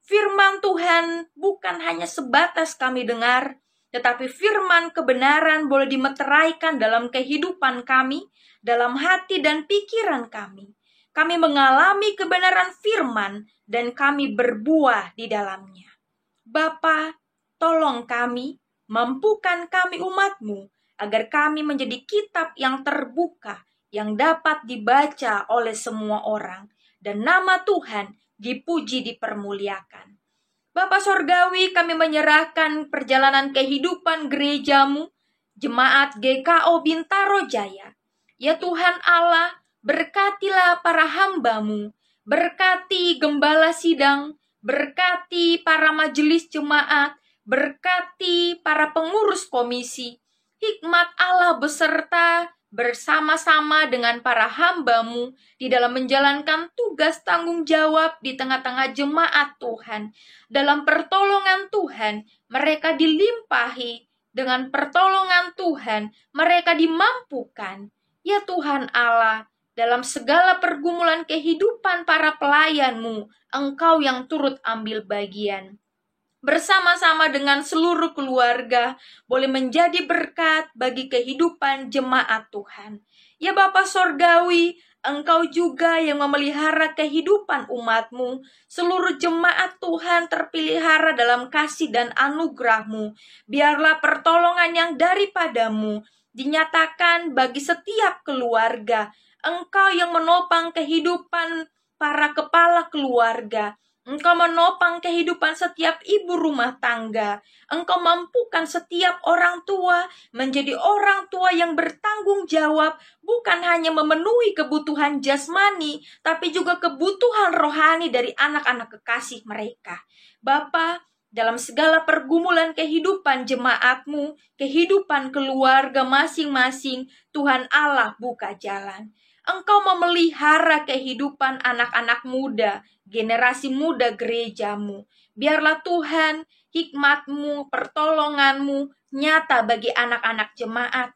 Firman Tuhan bukan hanya sebatas kami dengar, tetapi firman kebenaran boleh dimeteraikan dalam kehidupan kami, dalam hati dan pikiran kami. Kami mengalami kebenaran firman dan kami berbuah di dalamnya. Bapa, tolong kami, mampukan kami umat-Mu, agar kami menjadi kitab yang terbuka, yang dapat dibaca oleh semua orang, dan nama Tuhan dipuji dipermuliakan. Bapa Sorgawi, kami menyerahkan perjalanan kehidupan gereja-Mu, Jemaat GKO Bintaro Jaya. Ya Tuhan Allah, berkatilah para hamba-Mu, berkati gembala sidang, berkati para majelis jemaat, berkati para pengurus komisi. Hikmat Allah beserta bersama-sama dengan para hamba-Mu di dalam menjalankan tugas tanggung jawab di tengah-tengah jemaat Tuhan. Dalam pertolongan Tuhan, mereka dilimpahi. Dengan pertolongan Tuhan, mereka dimampukan. Ya Tuhan Allah, dalam segala pergumulan kehidupan para pelayan-Mu, Engkau yang turut ambil bagian. Bersama-sama dengan seluruh keluarga, boleh menjadi berkat bagi kehidupan jemaat Tuhan. Ya Bapa Sorgawi, Engkau juga yang memelihara kehidupan umat-Mu. Seluruh jemaat Tuhan terpelihara dalam kasih dan anugerah-Mu. Biarlah pertolongan yang daripada-Mu dinyatakan bagi setiap keluarga. Engkau yang menopang kehidupan para kepala keluarga. Engkau menopang kehidupan setiap ibu rumah tangga. Engkau mampukan setiap orang tua menjadi orang tua yang bertanggung jawab, bukan hanya memenuhi kebutuhan jasmani, tapi juga kebutuhan rohani dari anak-anak kekasih mereka. Bapa, dalam segala pergumulan kehidupan jemaat-Mu, kehidupan keluarga masing-masing, Tuhan Allah buka jalan. Engkau memelihara kehidupan anak-anak muda, generasi muda gereja-Mu. Biarlah Tuhan, hikmat-Mu, pertolongan-Mu nyata bagi anak-anak jemaat.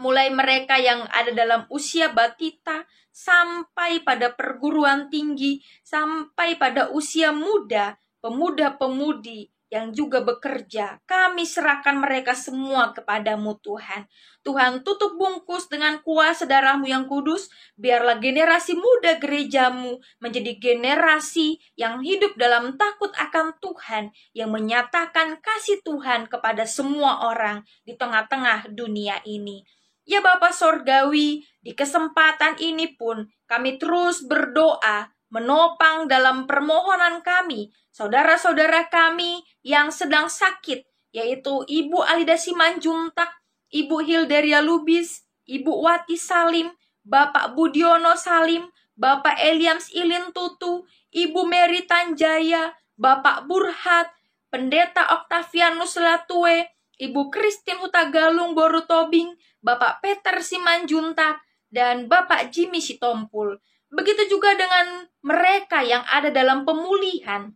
Mulai mereka yang ada dalam usia batita, sampai pada perguruan tinggi, sampai pada usia muda, pemuda-pemudi yang juga bekerja. Kami serahkan mereka semua kepada-Mu Tuhan. Tuhan, tutup bungkus dengan kuasa darah-Mu yang kudus. Biarlah generasi muda gereja-Mu menjadi generasi yang hidup dalam takut akan Tuhan, yang menyatakan kasih Tuhan kepada semua orang di tengah-tengah dunia ini. Ya Bapa Sorgawi, di kesempatan ini pun kami terus berdoa, menopang dalam permohonan kami, saudara-saudara kami yang sedang sakit, yaitu Ibu Alida Simanjuntak, Ibu Hilderia Lubis, Ibu Wati Salim, Bapak Budiono Salim, Bapak Eliams Ilintutu, Ibu Mary Tanjaya, Bapak Burhat, Pendeta Octavianus Latue, Ibu Christine Hutagalung Borutobing, Bapak Peter Simanjuntak, dan Bapak Jimmy Sitompul. Begitu juga dengan mereka yang ada dalam pemulihan.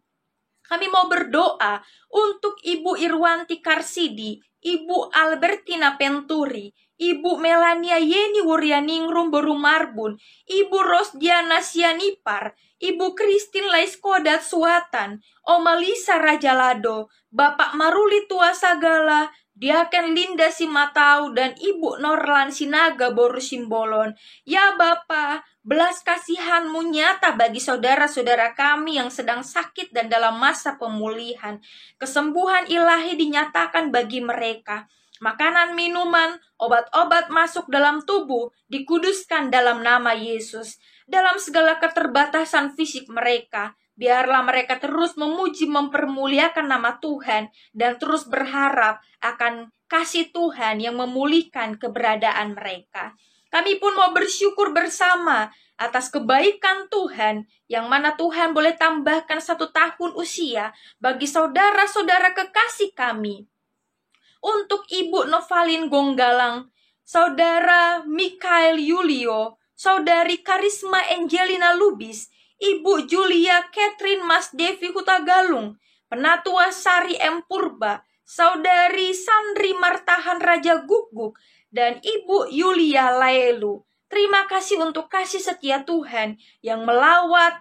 Kami mau berdoa untuk Ibu Irwanti Karsidi, Ibu Albertina Penturi, Ibu Melania Yeni Wuryaningrum Borumarbun, Ibu Rosdiana Sianipar, Ibu Christine Laiskodat Suatan, Oma Lisa Rajalado, Bapak Maruli Tuasagala, Diaken Linda Simatau, dan Ibu Norlan Sinaga Boru Simbolon. Ya Bapa, belas kasihan-Mu nyata bagi saudara-saudara kami yang sedang sakit dan dalam masa pemulihan. Kesembuhan ilahi dinyatakan bagi mereka. Makanan, minuman, obat-obat masuk dalam tubuh dikuduskan dalam nama Yesus. Dalam segala keterbatasan fisik mereka, biarlah mereka terus memuji mempermuliakan nama Tuhan dan terus berharap akan kasih Tuhan yang memulihkan keberadaan mereka. Kami pun mau bersyukur bersama atas kebaikan Tuhan, yang mana Tuhan boleh tambahkan 1 tahun usia bagi saudara-saudara kekasih kami. Untuk Ibu Novalin Gonggalang, Saudara Mikael Yulio, Saudari Karisma Angelina Lubis, Ibu Julia Catherine Mas Devi Hutagalung, Penatua Sari M. Purba, Saudari Sandri Martahan Raja Guguk, dan Ibu Yulia Laelu. Terima kasih untuk kasih setia Tuhan yang melawat,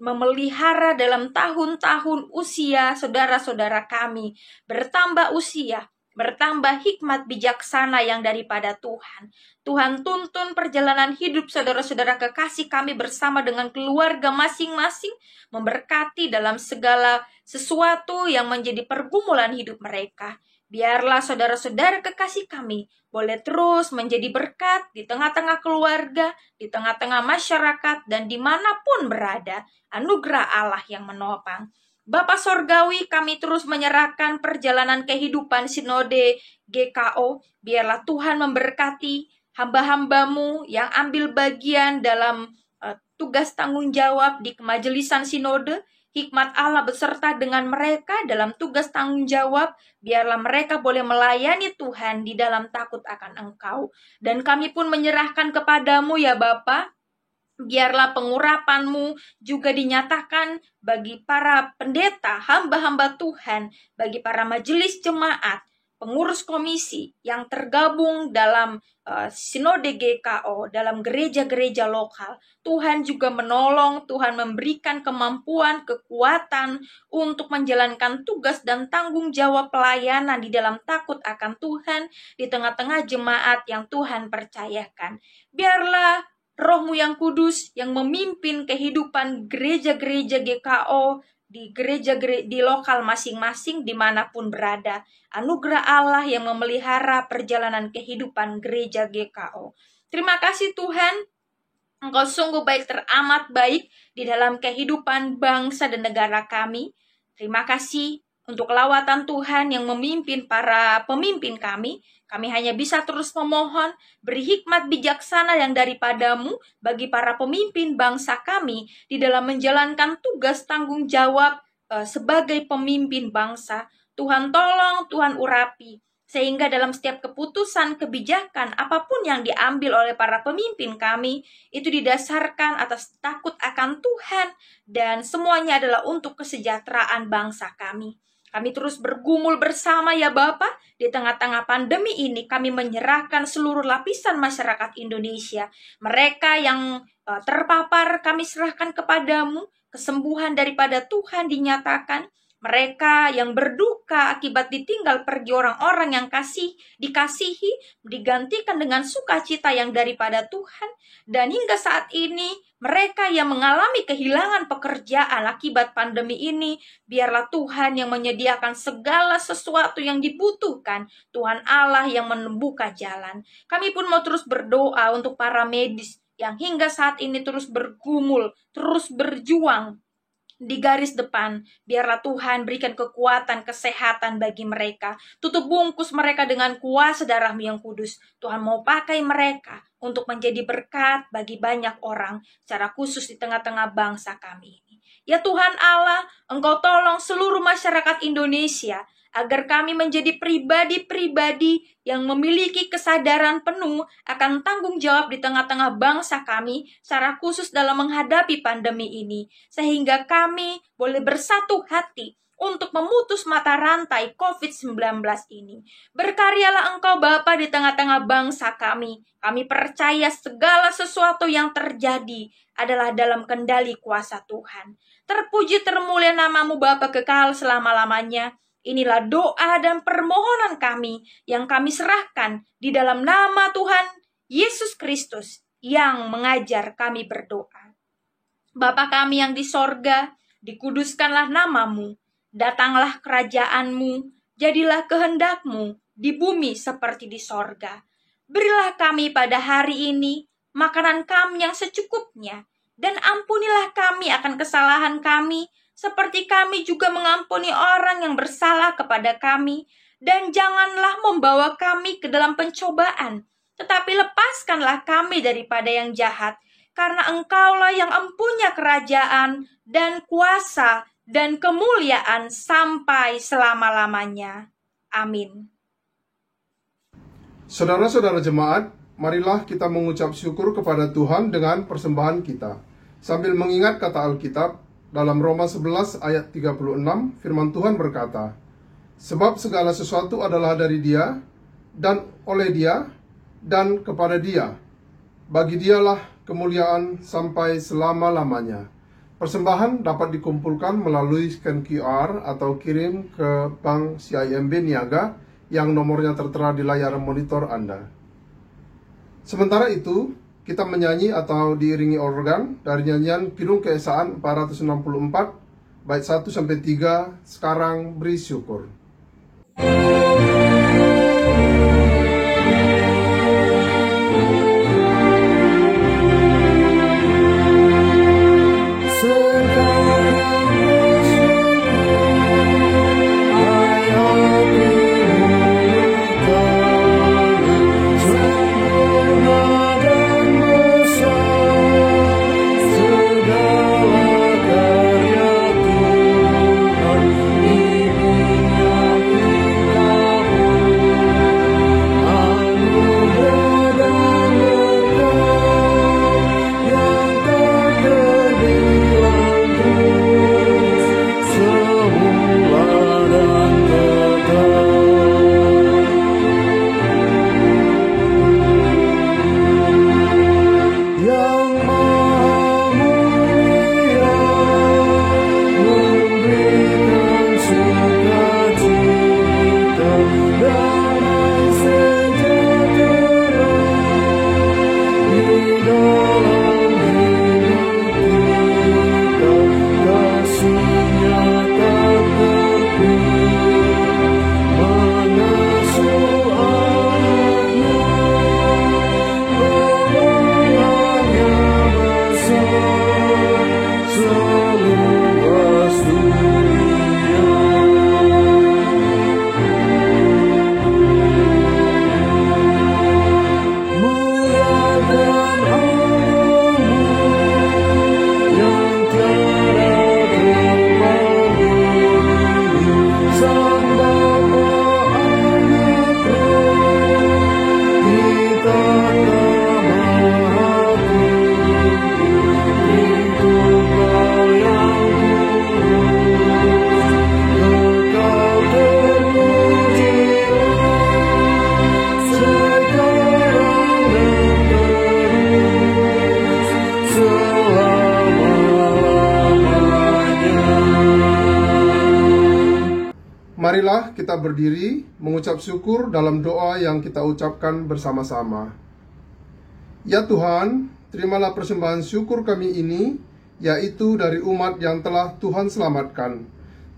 memelihara dalam tahun-tahun usia saudara-saudara kami. Bertambah usia, bertambah hikmat bijaksana yang daripada Tuhan. Tuhan tuntun perjalanan hidup saudara-saudara kekasih kami bersama dengan keluarga masing-masing, memberkati dalam segala sesuatu yang menjadi pergumulan hidup mereka. Biarlah saudara-saudara kekasih kami boleh terus menjadi berkat di tengah-tengah keluarga, di tengah-tengah masyarakat, dan dimanapun berada. Anugerah Allah yang menopang. Bapa Sorgawi, kami terus menyerahkan perjalanan kehidupan Sinode GKO. Biarlah Tuhan memberkati hamba-hambamu yang ambil bagian dalam tugas tanggung jawab di kemajelisan Sinode. Hikmat Allah beserta dengan mereka dalam tugas tanggung jawab. Biarlah mereka boleh melayani Tuhan di dalam takut akan Engkau. Dan kami pun menyerahkan kepadamu ya Bapa. Biarlah pengurapan-Mu juga dinyatakan bagi para pendeta, hamba-hamba Tuhan, bagi para majelis jemaat, pengurus komisi yang tergabung dalam Sinode GKO, dalam gereja-gereja lokal. Tuhan juga menolong, Tuhan memberikan kemampuan, kekuatan untuk menjalankan tugas dan tanggung jawab pelayanan di dalam takut akan Tuhan di tengah-tengah jemaat yang Tuhan percayakan. Biarlah Roh-Mu yang kudus yang memimpin kehidupan gereja-gereja GKO di lokal masing-masing dimanapun berada. Anugerah Allah yang memelihara perjalanan kehidupan gereja GKO. Terima kasih Tuhan, Engkau sungguh baik, teramat baik di dalam kehidupan bangsa dan negara kami. Terima kasih untuk lawatan Tuhan yang memimpin para pemimpin kami. Kami hanya bisa terus memohon, beri hikmat bijaksana yang daripada-Mu bagi para pemimpin bangsa kami di dalam menjalankan tugas tanggung jawab sebagai pemimpin bangsa. Tuhan tolong, Tuhan urapi, sehingga dalam setiap keputusan, kebijakan, apapun yang diambil oleh para pemimpin kami, itu didasarkan atas takut akan Tuhan, dan semuanya adalah untuk kesejahteraan bangsa kami. Kami terus bergumul bersama ya Bapa, di tengah-tengah pandemi ini kami menyerahkan seluruh lapisan masyarakat Indonesia. Mereka yang terpapar kami serahkan kepadamu, kesembuhan daripada Tuhan dinyatakan. Mereka yang berduka akibat ditinggal pergi orang-orang yang dikasihi, digantikan dengan sukacita yang daripada Tuhan. Dan hingga saat ini, mereka yang mengalami kehilangan pekerjaan akibat pandemi ini, biarlah Tuhan yang menyediakan segala sesuatu yang dibutuhkan. Tuhan Allah yang membuka jalan. Kami pun mau terus berdoa untuk para medis yang hingga saat ini terus bergumul, terus berjuang di garis depan. Biarlah Tuhan berikan kekuatan, kesehatan bagi mereka. Tutup bungkus mereka dengan kuasa darah-Mu yang kudus. Tuhan mau pakai mereka untuk menjadi berkat bagi banyak orang, secara khusus di tengah-tengah bangsa kami ini. Ya Tuhan Allah, Engkau tolong seluruh masyarakat Indonesia, agar kami menjadi pribadi-pribadi yang memiliki kesadaran penuh akan tanggung jawab di tengah-tengah bangsa kami, secara khusus dalam menghadapi pandemi ini, sehingga kami boleh bersatu hati untuk memutus mata rantai COVID-19 ini. Berkaryalah Engkau Bapa di tengah-tengah bangsa kami. Kami percaya segala sesuatu yang terjadi adalah dalam kendali kuasa Tuhan. Terpuji termulia nama-Mu Bapa kekal selama-lamanya. Inilah doa dan permohonan kami yang kami serahkan di dalam nama Tuhan Yesus Kristus yang mengajar kami berdoa. Bapa kami yang di sorga, dikuduskanlah nama-Mu, datanglah kerajaan-Mu, jadilah kehendak-Mu di bumi seperti di sorga. Berilah kami pada hari ini makanan kami yang secukupnya, dan ampunilah kami akan kesalahan kami, seperti kami juga mengampuni orang yang bersalah kepada kami. Dan janganlah membawa kami ke dalam pencobaan, Tetapi lepaskanlah kami daripada yang jahat, karena Engkaulah yang empunya kerajaan dan kuasa dan kemuliaan sampai selama-lamanya. Amin. Saudara-saudara jemaat, marilah kita mengucap syukur kepada Tuhan dengan persembahan kita, sambil mengingat kata Alkitab dalam Roma 11 ayat 36, firman Tuhan berkata, "Sebab segala sesuatu adalah dari Dia, dan oleh Dia, dan kepada Dia. Bagi Dialah kemuliaan sampai selama-lamanya." Persembahan dapat dikumpulkan melalui scan QR atau kirim ke Bank CIMB Niaga yang nomornya tertera di layar monitor Anda. Sementara itu, kita menyanyi atau diiringi organ dari nyanyian Kidung Keesaan 464, bait 1-3, Sekarang Beri Syukur. Marilah kita berdiri mengucap syukur dalam doa yang kita ucapkan bersama-sama. Ya Tuhan, terimalah persembahan syukur kami ini, yaitu dari umat yang telah Tuhan selamatkan.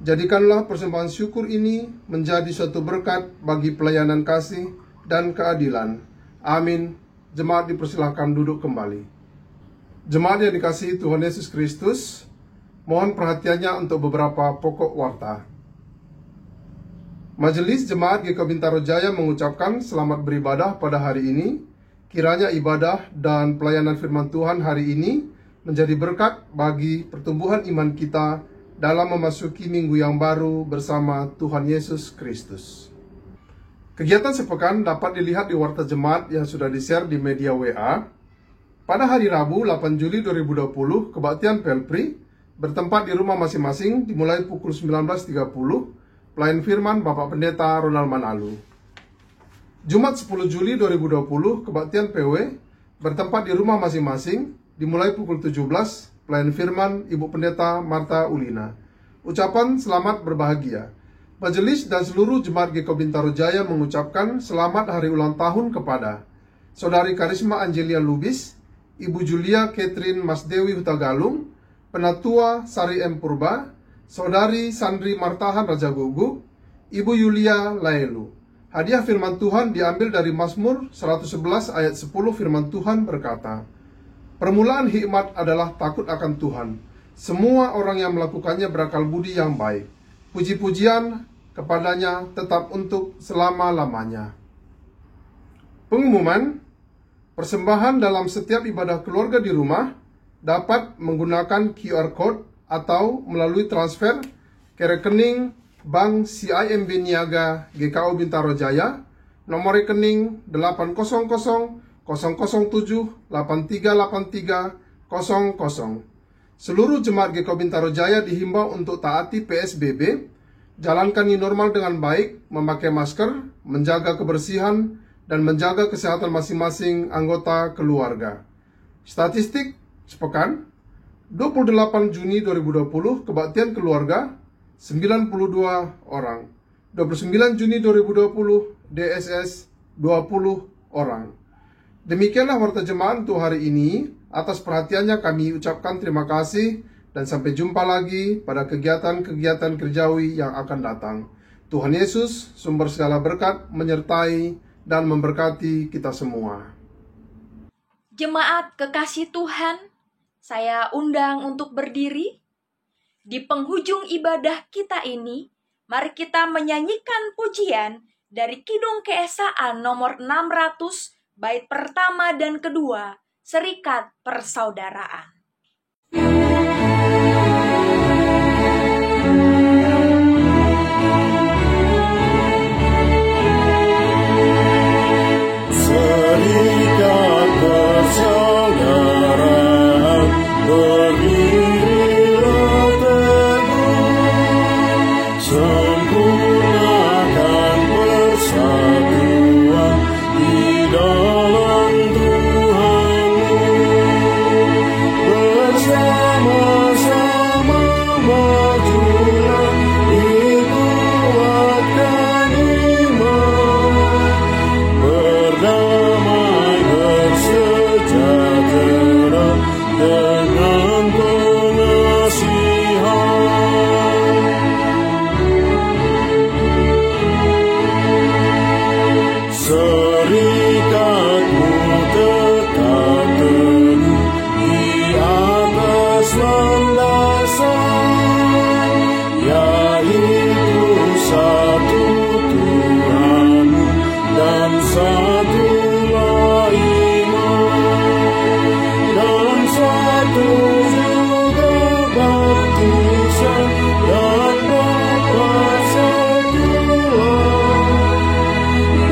Jadikanlah persembahan syukur ini menjadi suatu berkat bagi pelayanan kasih dan keadilan. Amin. Jemaat dipersilahkan duduk kembali. Jemaat yang dikasihi Tuhan Yesus Kristus, mohon perhatiannya untuk beberapa pokok warta. Majelis Jemaat GK Bintaro Jaya mengucapkan selamat beribadah pada hari ini. Kiranya ibadah dan pelayanan firman Tuhan hari ini menjadi berkat bagi pertumbuhan iman kita dalam memasuki minggu yang baru bersama Tuhan Yesus Kristus. Kegiatan sepekan dapat dilihat di warta jemaat yang sudah di-share di media WA. Pada hari Rabu 8 Juli 2020, kebaktian Pelpri bertempat di rumah masing-masing dimulai pukul 19.30. Pelayan firman Bapak Pendeta Ronald Manalu. Jumat 10 Juli 2020, kebaktian PW bertempat di rumah masing-masing dimulai pukul 17. Pelayan firman Ibu Pendeta Marta Ulina. Ucapan selamat berbahagia. Majelis dan seluruh jemaat GK Bintaro Jaya mengucapkan selamat hari ulang tahun kepada Saudari Karisma Angelia Lubis, Ibu Julia Catherine Masdewi Hutagalung, Penatua Sari M. Purba, Saudari Sandri Martahan Raja Gugu, Ibu Yulia Laelu. Hadiah firman Tuhan diambil dari Mazmur 111 ayat 10. Firman Tuhan berkata, "Permulaan hikmat adalah takut akan Tuhan. Semua orang yang melakukannya berakal budi yang baik. Puji-pujian kepadanya tetap untuk selama-lamanya." Pengumuman, Persembahan dalam setiap ibadah keluarga di rumah dapat menggunakan QR Code atau melalui transfer ke rekening Bank CIMB Niaga GKO Bintaro Jaya, nomor rekening 800-007-8383-00. Seluruh jemaat GKO Bintaro Jaya dihimbau untuk taati PSBB, jalankan new normal dengan baik, memakai masker, menjaga kebersihan, dan menjaga kesehatan masing-masing anggota keluarga. Statistik sepekan, 28 Juni 2020 kebaktian keluarga 92 orang, 29 Juni 2020 DSS 20 orang. Demikianlah warta jemaat untuk hari ini. Atas perhatiannya kami ucapkan terima kasih dan sampai jumpa lagi pada kegiatan-kegiatan kerjawi yang akan datang. Tuhan Yesus, sumber segala berkat, menyertai dan memberkati kita semua. Jemaat kekasih Tuhan, saya undang untuk berdiri. Di penghujung ibadah kita ini, mari kita menyanyikan pujian dari Kidung Keesaan nomor 600, bait pertama dan kedua, Serikat Persaudaraan. Serikat persaudaraan, berdirilah teguh, sempurnakan persatuan di dalam Tuhanmu, bersama-sama majulah, dikuatkan iman, berdamai bersejahtera dengan pengasihan. Serikatmu tetap teguh di atas landasan, yaitu satu Tuhanmu dan satulah iman, dan satu juga baptisan, dan Bapa satulah,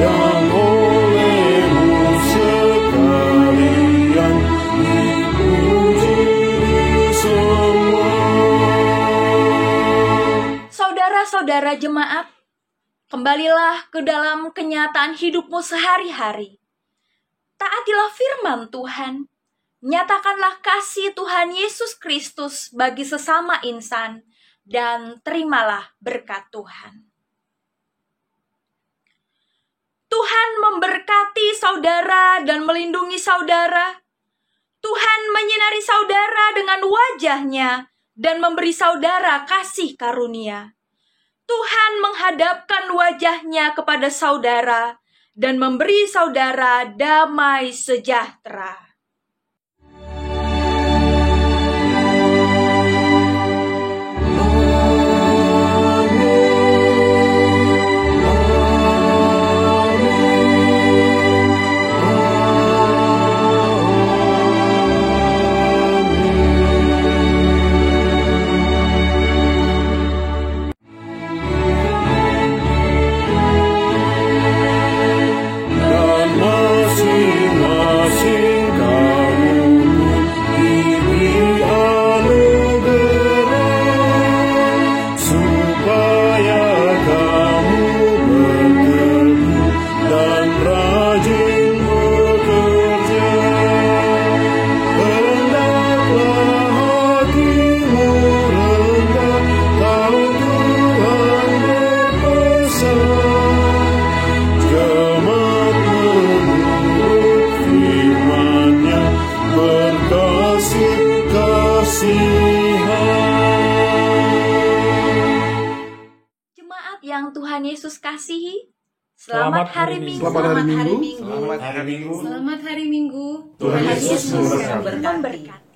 yang olehmu sekalian dipuji semua. Saudara-saudara jemaat, kembalilah ke dalam kenyataan hidupmu sehari-hari. Taatilah firman Tuhan. Nyatakanlah kasih Tuhan Yesus Kristus bagi sesama insan, dan terimalah berkat Tuhan. Tuhan memberkati saudara dan melindungi saudara. Tuhan menyinari saudara dengan wajah-Nya dan memberi saudara kasih karunia. Tuhan menghadapkan wajah-Nya kepada saudara dan memberi saudara damai sejahtera. Yang Tuhan Yesus kasihi, selamat hari Minggu. Selamat hari Minggu. Selamat hari Minggu. Selamat hari Minggu. Tuhan Yesus memberkati.